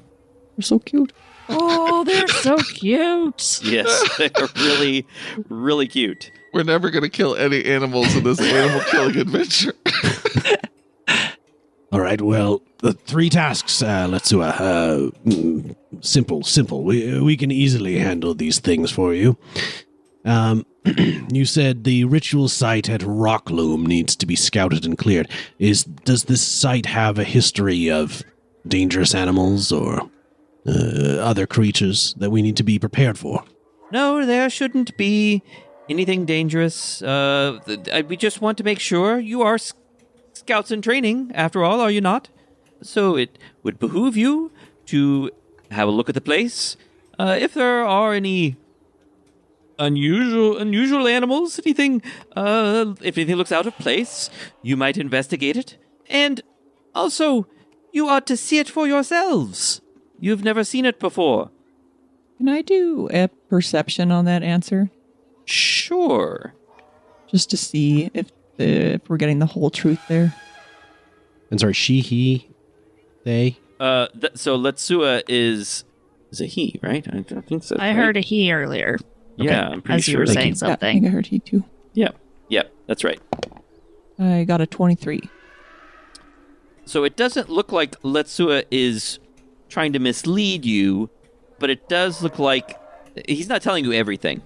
They're so cute. Oh, they're so cute. Yes, they're really, really cute. We're never going to kill any animals in this animal killing adventure. All right, well, the 3 tasks, Letsua. Simple. We can easily handle these things for you. You said the ritual site at Rockloom needs to be scouted and cleared. Does this site have a history of dangerous animals or other creatures that we need to be prepared for? No, there shouldn't be anything dangerous. We just want to make sure you are scouts in training, after all, are you not? So it would behoove you to have a look at the place. If there are any unusual animals, if anything looks out of place, you might investigate it. And also, you ought to see it for yourselves. You've never seen it before. Can I do a perception on that answer? Sure. Just to see if we're getting the whole truth there. And sorry, she, he, they. So Letsua is a he, right? I think so. I heard a he earlier Yeah, I'm pretty as you sure. were Thank saying you. Yeah, I think something. I heard he too. Yep, that's right. I got a 23. So it doesn't look like Letsua is trying to mislead you, but it does look like he's not telling you everything.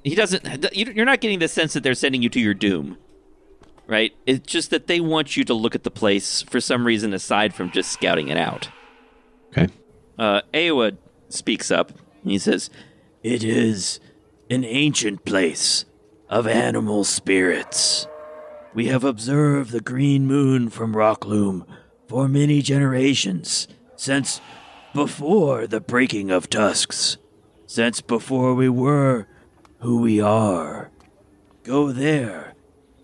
He doesn't. You're not getting the sense that they're sending you to your doom, right? It's just that they want you to look at the place for some reason aside from just scouting it out. Okay. Eowa speaks up. He says, It is an ancient place of animal spirits. We have observed the green moon from Rockloom for many generations, since before the breaking of Tusks, since before we were who we are. Go there,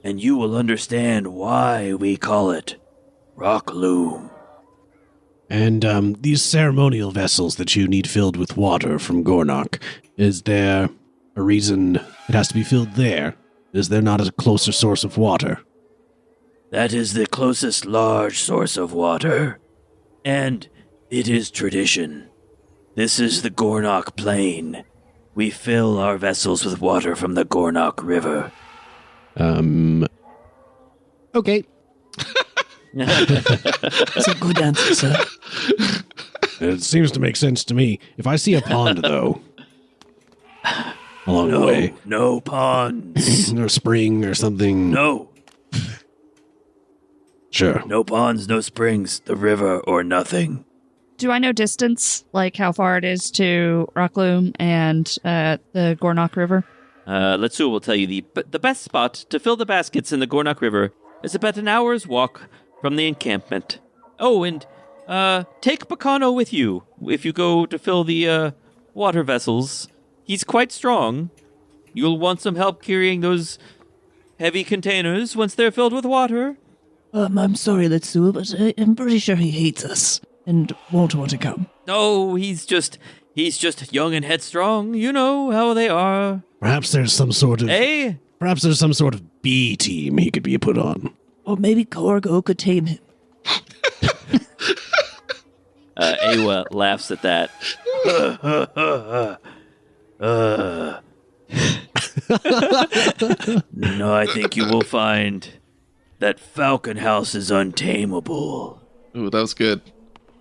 and you will understand why we call it Rockloom. And these ceremonial vessels that you need filled with water from Gornok, is there a reason it has to be filled there? Is there not a closer source of water? That is the closest large source of water, and it is tradition. This is the Gornok Plain. We fill our vessels with water from the Gornok River. Okay. That's a good answer, sir. It seems to make sense to me. If I see a pond, though, along the way, No ponds. or a spring or something, No. sure. No ponds, no springs, the river or nothing. Do I know distance, like how far it is to Rockloom and the Gornok River? Letsua will tell you the best spot to fill the baskets in the Gornok River is about an hour's walk from the encampment. Oh, and take Bacano with you if you go to fill the water vessels. He's quite strong. You'll want some help carrying those heavy containers once they're filled with water. I'm sorry, Letsua, but I'm pretty sure he hates us and won't want to come. No, he's just young and headstrong. You know how they are. Perhaps there's some sort of... Eh? Perhaps there's some sort of B team he could be put on. Or maybe Korgo could tame him. Awa laughs at that. No, I think you will find that Falcon House is untamable. Ooh, that was good.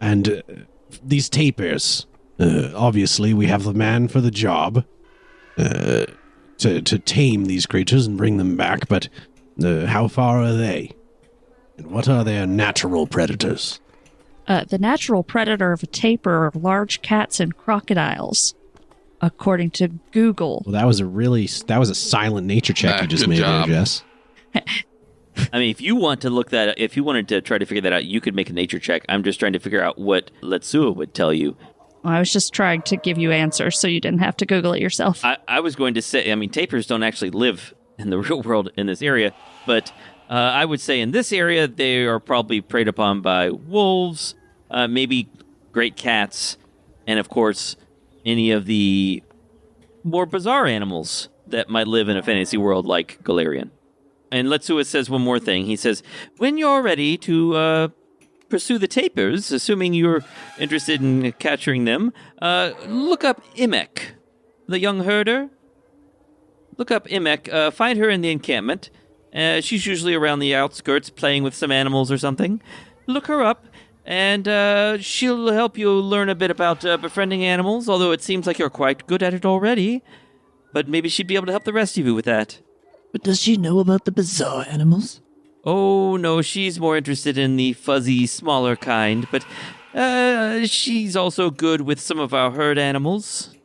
And these tapirs, obviously we have the man for the job to tame these creatures and bring them back, but how far are they? And what are their natural predators? The natural predator of a tapir are large cats and crocodiles, according to Google. Well, that was a silent nature check you just made there, Jess. I mean, if you want to look that, if you wanted to try to figure that out, you could make a nature check. I'm just trying to figure out what Letsua would tell you. Well, I was just trying to give you answers so you didn't have to Google it yourself. I was going to say, I mean, tapirs don't actually live in the real world in this area, but I would say in this area, they are probably preyed upon by wolves, maybe great cats, and of course, any of the more bizarre animals that might live in a fantasy world like Galarian. And Letsua says one more thing. He says, when you're ready to pursue the tapirs, assuming you're interested in capturing them, look up Imek, the young herder. Look up Imek. Find her in the encampment. She's usually around the outskirts playing with some animals or something. Look her up, and she'll help you learn a bit about befriending animals, although it seems like you're quite good at it already. But maybe she'd be able to help the rest of you with that. But does she know about the bizarre animals? Oh, no, she's more interested in the fuzzy, smaller kind, but she's also good with some of our herd animals.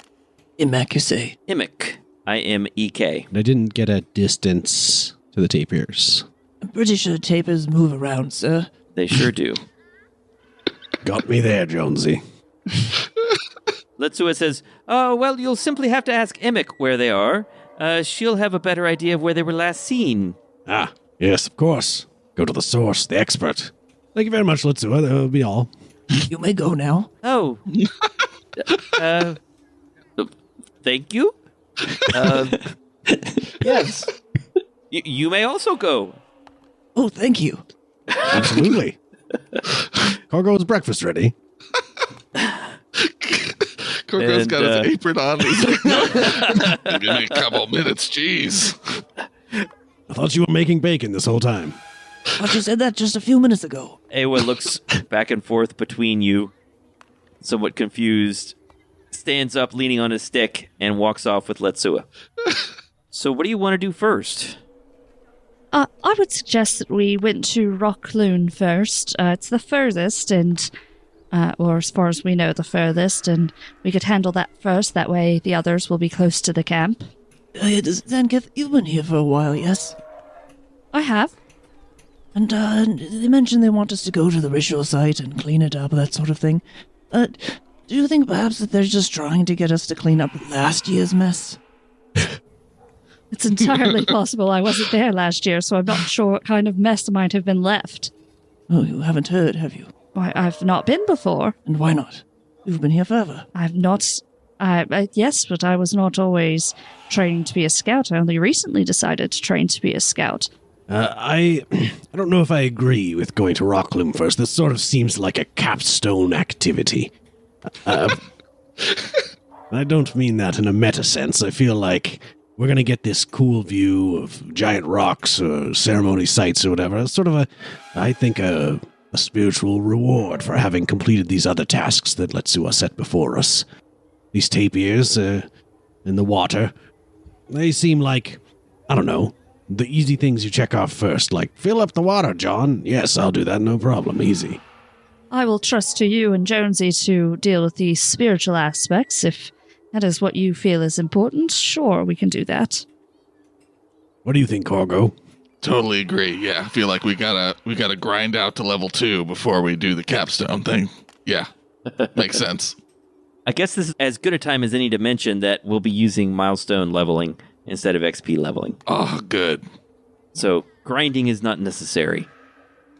Imek, you say? Imek. I-M-E-K. I didn't get a distance to the tapirs. I'm pretty sure tapirs move around, sir. They sure do. Got me there, Jonesy. Letsua says, oh, well, you'll simply have to ask Imek where they are. She'll have a better idea of where they were last seen. Ah, yes, of course. Go to the source, the expert. Thank you very much, Letsua. That will be all. You may go now. Oh. Thank you? Yes. You may also go. Oh, thank you. Absolutely. Korgo's breakfast ready. Korgo's got his apron on. He's like, no, give me a couple minutes, jeez. I thought you were making bacon this whole time. I thought you said that just a few minutes ago. Awa looks back and forth between you, somewhat confused, stands up leaning on his stick, and walks off with Letsua. So what do you want to do first? I would suggest that we went to Rockloon first. It's the furthest, and or as far as we know, the furthest, and we could handle that first. That way the others will be close to the camp. Xankath, you've been here for a while, yes? I have. And they mentioned they want us to go to the ritual site and clean it up, that sort of thing. Do you think perhaps that they're just trying to get us to clean up last year's mess? It's entirely possible. I wasn't there last year, so I'm not sure what kind of mess might have been left. Oh, you haven't heard, have you? Why, I've not been before. And why not? You've been here forever. I've not... yes, but I was not always training to be a scout. I only recently decided to train to be a scout. I don't know if I agree with going to Rockloom first. This sort of seems like a capstone activity. I don't mean that in a meta sense. I feel like we're going to get this cool view of giant rocks or ceremony sites or whatever. It's sort of I think a spiritual reward for having completed these other tasks that Letsua set before us. These tapirs in the water, they seem like, I don't know, the easy things you check off first, like, fill up the water, John. Yes, I'll do that, no problem, easy. I will trust to you and Jonesy to deal with the spiritual aspects. If that is what you feel is important, sure, we can do that. What do you think, Korgo? Totally agree. Yeah, I feel like we gotta grind out to level 2 before we do the capstone thing. Yeah, makes sense. I guess this is as good a time as any to mention that we'll be using milestone leveling instead of XP leveling. Oh, good. So grinding is not necessary.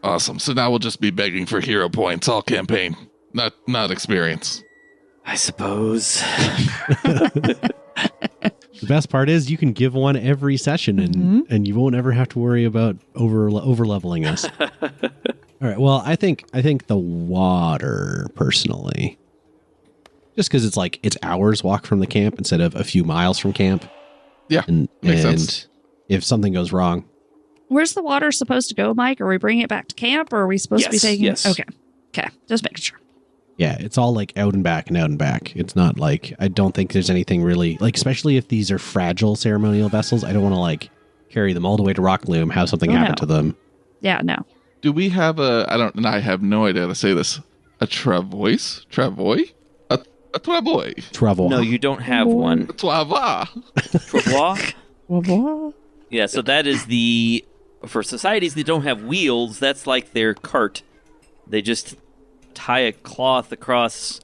Awesome. So now we'll just be begging for hero points all campaign, not experience. I suppose. The best part is you can give one every session, and you won't ever have to worry about over leveling us. All right. Well, I think the water, personally, just because it's hours walk from the camp instead of a few miles from camp. Yeah, makes sense. If something goes wrong, Where's the water supposed to go, Mike? Are we bringing it back to camp, or are we supposed to be taking yes. it? Okay. Just making sure. yeah, it's all out and back and out and back. It's not I don't think there's anything really especially if these are fragile ceremonial vessels. I don't want to carry them all the way to Rockloom, have something happen to them. Yeah, no. Do we have I have no idea how to say this. A travois? Travois? A travois. Travois. No, you don't have one. Travois. Travois? Yeah, so that is for societies that don't have wheels, that's like their cart. They just tie a cloth across,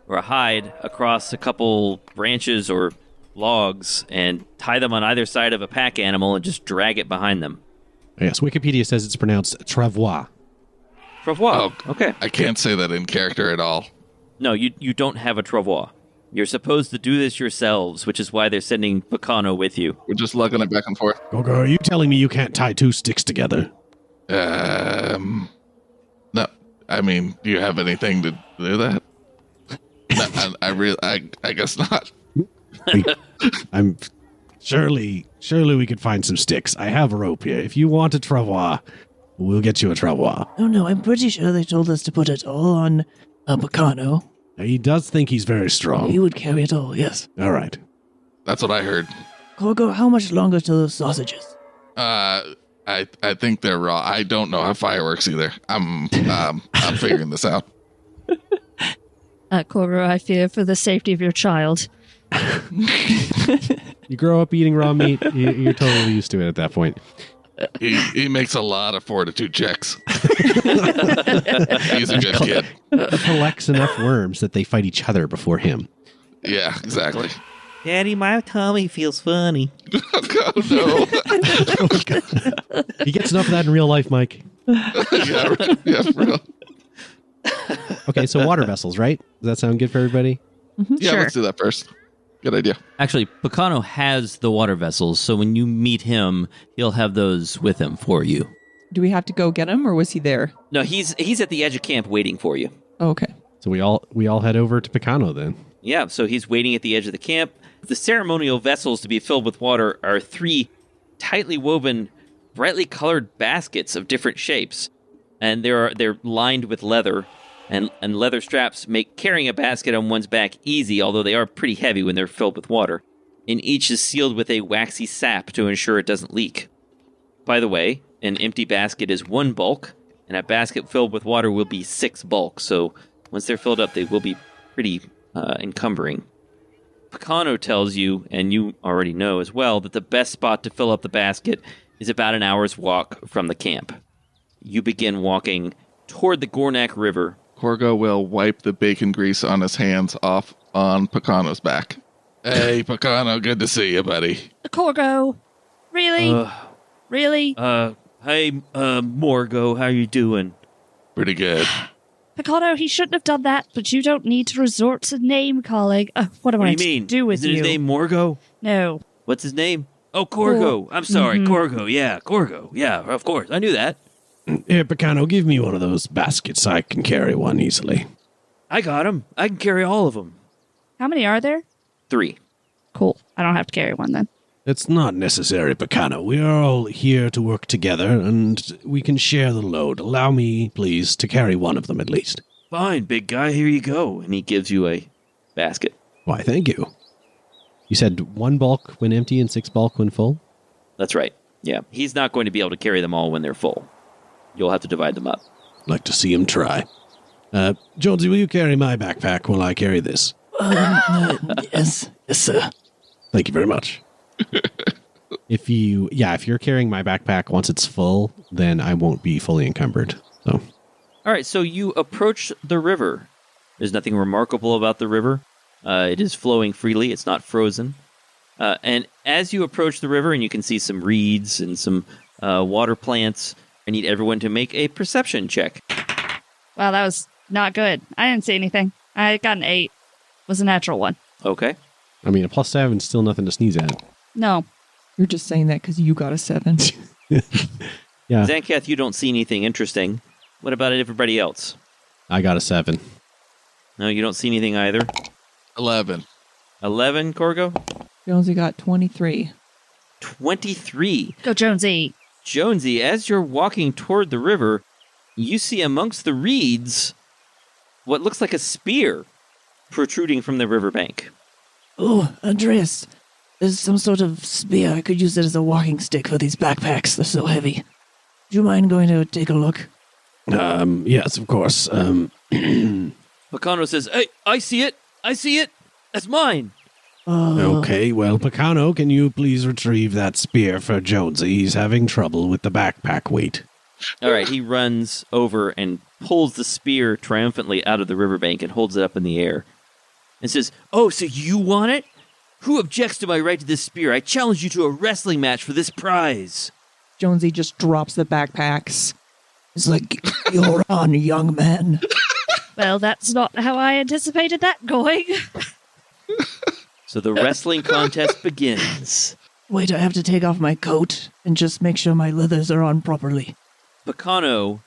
or a hide across a couple branches or logs and tie them on either side of a pack animal and just drag it behind them. Yes, Wikipedia says it's pronounced travois. Travois. Oh, okay. I can't say that in character at all. No, you don't have a travois. You're supposed to do this yourselves, which is why they're sending Picano with you. We're just lugging it back and forth. Korgo, are you telling me you can't tie two sticks together? No. I mean, do you have anything to do that? No, I guess not. I'm surely we could find some sticks. I have a rope here. If you want a travois, we'll get you a travois. Oh no, I'm pretty sure they told us to put it all on Bacano. He does think he's very strong. He would carry it all, yes. All right. That's what I heard. Korgo, how much longer till those sausages? I think they're raw. I don't know how fire works either. I'm figuring this out. Korgo, I fear for the safety of your child. You grow up eating raw meat, you're totally used to it at that point. He makes a lot of fortitude checks. He's a good kid. He collects enough worms that they fight each other before him. Yeah, exactly. Daddy, my tummy feels funny. Oh, no. He gets enough of that in real life, Mike. yeah, for real. Okay, so water vessels, right? Does that sound good for everybody? Yeah, Sure. let's do that first. Good idea. Actually, Picano has the water vessels, so when you meet him, he'll have those with him for you. Do we have to go get him, or was he there? No, he's at the edge of camp waiting for you. Oh, okay. So we all head over to Picano then. Yeah, so he's waiting at the edge of the camp. The ceremonial vessels to be filled with water are 3 tightly woven, brightly colored baskets of different shapes. And they're lined with leather, and leather straps make carrying a basket on one's back easy, although they are pretty heavy when they're filled with water. And each is sealed with a waxy sap to ensure it doesn't leak. By the way, an empty basket is 1 bulk, and a basket filled with water will be 6 bulk, so once they're filled up, they will be pretty encumbering. Picano tells you, and you already know as well, that the best spot to fill up the basket is about an hour's walk from the camp. You begin walking toward the Gornak River. Korgo will wipe the bacon grease on his hands off on Picano's back. Hey, Picano, good to see you, buddy. Korgo, really? Really? Hey, Morgo, how you doing? Pretty good. Picano, he shouldn't have done that, but you don't need to resort to name calling. What do I do with Isn't you? his name Morgo? No. What's his name? Oh, Korgo. I'm sorry, Korgo. Yeah, Korgo. Yeah, of course. I knew that. Here, Picano, give me one of those baskets. I can carry one easily. I got him. I can carry all of them. How many are there? 3. Cool. I don't have to carry one then. It's not necessary, Picano. We are all here to work together, and we can share the load. Allow me, please, to carry one of them at least. Fine, big guy. Here you go. And he gives you a basket. Why, thank you. You said 1 bulk when empty and 6 bulk when full? That's right. Yeah. He's not going to be able to carry them all when they're full. You'll have to divide them up. Like to see him try. Jonesy, will you carry my backpack while I carry this? Yes, sir. Thank you very much. If you're carrying my backpack once it's full, then I won't be fully encumbered. So, All right, so you approach the river. There's nothing remarkable about the river. It is flowing freely. It's not frozen. And as you approach the river, and you can see some reeds and some water plants, I need everyone to make a perception check. Wow, that was not good. I didn't see anything. I got an 8. It was a natural one. Okay. I mean, a +7 is still nothing to sneeze at. No. You're just saying that because you got a 7. Yeah. Xankath, you don't see anything interesting. What about everybody else? I got a 7. No, you don't see anything either. 11. 11, Korgo? Jonesy got 23. 23. Go, Jonesy. Jonesy, as you're walking toward the river, you see amongst the reeds what looks like a spear protruding from the riverbank. Oh, Andreas, there's some sort of spear. I could use it as a walking stick for these backpacks. They're so heavy. Do you mind going to take a look? Yes, of course. Pacano says, "Hey, I see it. I see it. That's mine." Okay, well, Pacano, can you please retrieve that spear for Jonesy? He's having trouble with the backpack weight. All right, he runs over and pulls the spear triumphantly out of the riverbank and holds it up in the air and says, "Oh, so you want it? Who objects to my right to this spear? I challenge you to a wrestling match for this prize." Jonesy just drops the backpacks. It's like, you're on, young man. Well, that's not how I anticipated that going. So the wrestling contest begins. Wait, I have to take off my coat and just make sure my leathers are on properly. Pacano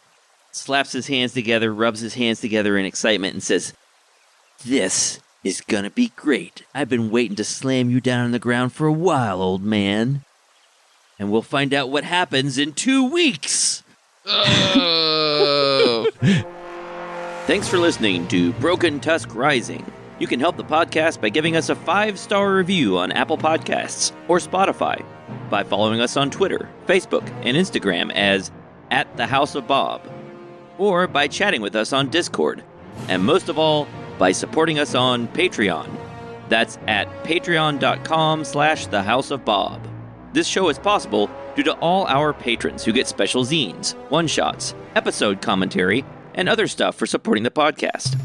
slaps his hands together, rubs his hands together in excitement, and says, "This is gonna be great. I've been waiting to slam you down on the ground for a while, old man. And we'll find out what happens in 2 weeks." Oh. Thanks for listening to Broken Tusk Rising. You can help the podcast by giving us a 5-star review on Apple Podcasts or Spotify, by following us on Twitter, Facebook, and Instagram as @TheHouseOfBob, or by chatting with us on Discord, and most of all, by supporting us on Patreon. That's at patreon.com/TheHouseOfBob. This show is possible due to all our patrons who get special zines, one-shots, episode commentary, and other stuff for supporting the podcast.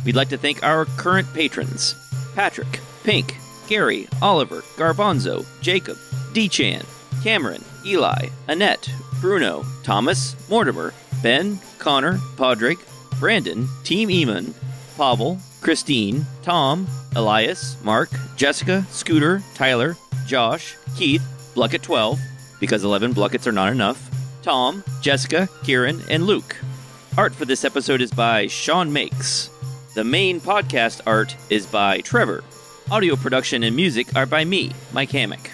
We'd like to thank our current patrons: Patrick, Pink, Gary, Oliver, Garbanzo, Jacob, D-Chan, Cameron, Eli, Annette, Bruno, Thomas, Mortimer, Ben, Connor, Padraig, Brandon, Team EAMONN, Pavel, Christine, Tom, Elias, Mark, Jessica, Scooter, Tyler, Josh, Keith, Blucket12, because 11 Bluckets are not enough, Tom, Jessica, Kieran, and Luke. Art for this episode is by Shaun Makes. The main podcast art is by Trevor. Audio production and music are by me, Mike Hammock.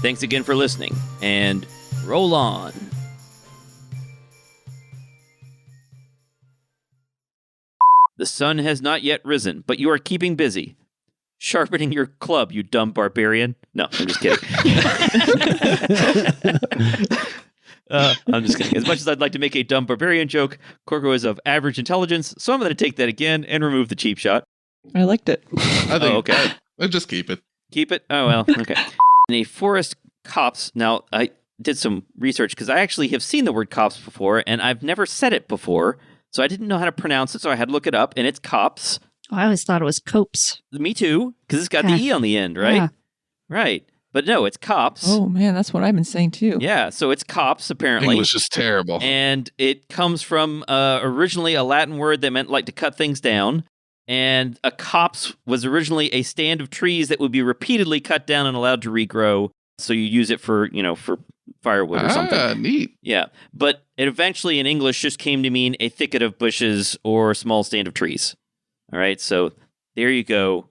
Thanks again for listening, and roll on. The sun has not yet risen, but you are keeping busy. Sharpening your club, you dumb barbarian. No, I'm just kidding. I'm just kidding. As much as I'd like to make a dumb barbarian joke, Korgo is of average intelligence, so I'm going to take that again and remove the cheap shot. I liked it. I think, okay. Just keep it. Keep it? Oh, well, okay. In a forest copse, now I did some research because I actually have seen the word copse before, and I've never said it before, so I didn't know how to pronounce it, so I had to look it up, and it's copse. I always thought it was copes. Me too, because it's got the E on the end, right? Yeah. Right. But no, it's copse. Oh, man, that's what I've been saying, too. Yeah, so it's copse, apparently. English is terrible. And it comes from originally a Latin word that meant like to cut things down. And a copse was originally a stand of trees that would be repeatedly cut down and allowed to regrow. So you use it for, for firewood or something. Neat. Yeah. But it eventually in English just came to mean a thicket of bushes or a small stand of trees. All right. So there you go.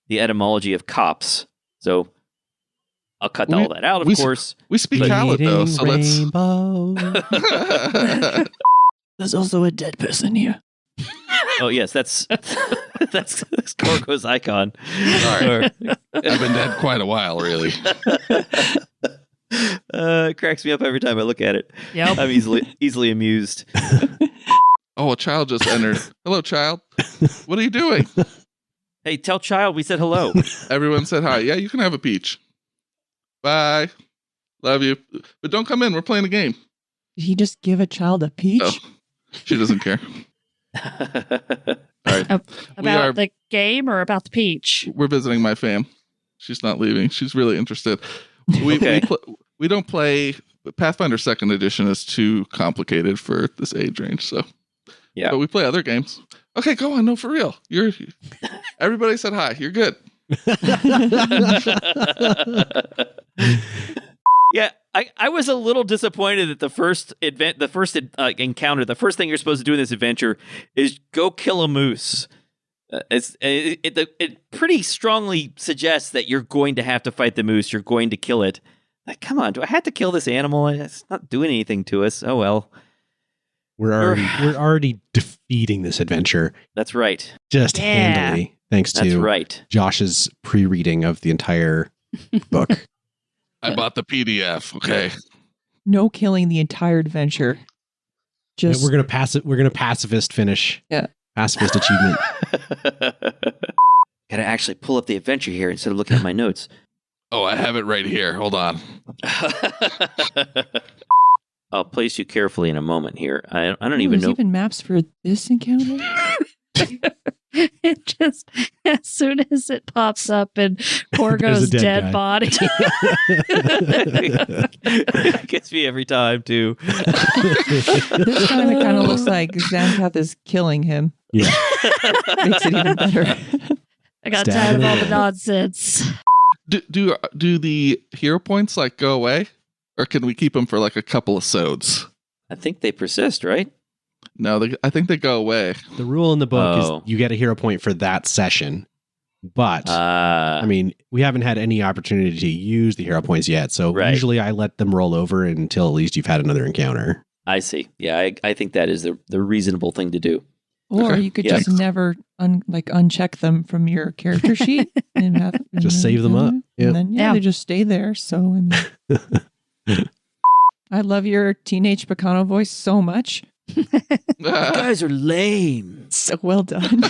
The etymology of copse. So I'll cut all that out, of course. We speak Hallet, though, so let's... There's also a dead person here. Oh, yes, that's Korgo's icon. Sorry. I've been dead quite a while, really. It cracks me up every time I look at it. Yep. I'm easily amused. Oh, a child just entered. Hello, child. What are you doing? Hey, tell child we said hello. Everyone said hi. Yeah, you can have a peach. Bye. Love you. But don't come in. We're playing a game. Did he just give a child a peach? Oh, she doesn't care. All right. About the game or about the peach? We're visiting my fam. She's not leaving. She's really interested. We don't play. Pathfinder 2nd edition is too complicated for this age range. So yeah, but we play other games. Okay, go on. No, for real. Everybody said hi. You're good. Yeah, I was a little disappointed that the first encounter, the first thing you're supposed to do in this adventure is go kill a moose. It pretty strongly suggests that you're going to have to fight the moose. You're going to kill it. Like, come on, do I have to kill this animal? It's not doing anything to us. Oh well. We're already defeating this adventure. That's right. Just handily, thanks to Josh's pre-reading of the entire book. I bought the PDF. Okay. No killing the entire adventure. Just we're gonna pass it. We're gonna pacifist finish. Yeah. Pacifist achievement. Gotta actually pull up the adventure here instead of looking at my notes. Oh, I have it right here. Hold on. I'll place you carefully in a moment here. I don't even know. There's even maps for this encounter? It just, as soon as it pops up and Korgo's dead body. Gets me every time, too. This time it kind of looks like Xankath is killing him. Yeah. Makes it even better. I got tired of all the nonsense. Do the hero points like go away? Or can we keep them for like a couple of sods? I think they persist, right? No, I think they go away. The rule in the book is you get a hero point for that session. But, I mean, we haven't had any opportunity to use the hero points yet. So usually I let them roll over until at least you've had another encounter. I see. Yeah, I think that is the reasonable thing to do. Or you could just never uncheck them from your character sheet. And just save them up. And then, they just stay there. So, I mean... I love your teenage Picano voice so much. You guys are lame. So well done.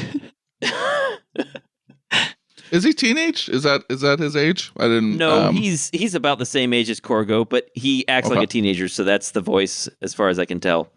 Is he teenage? Is that his age? I didn't. No, he's about the same age as Korgo, but he acts like a teenager, so that's the voice as far as I can tell.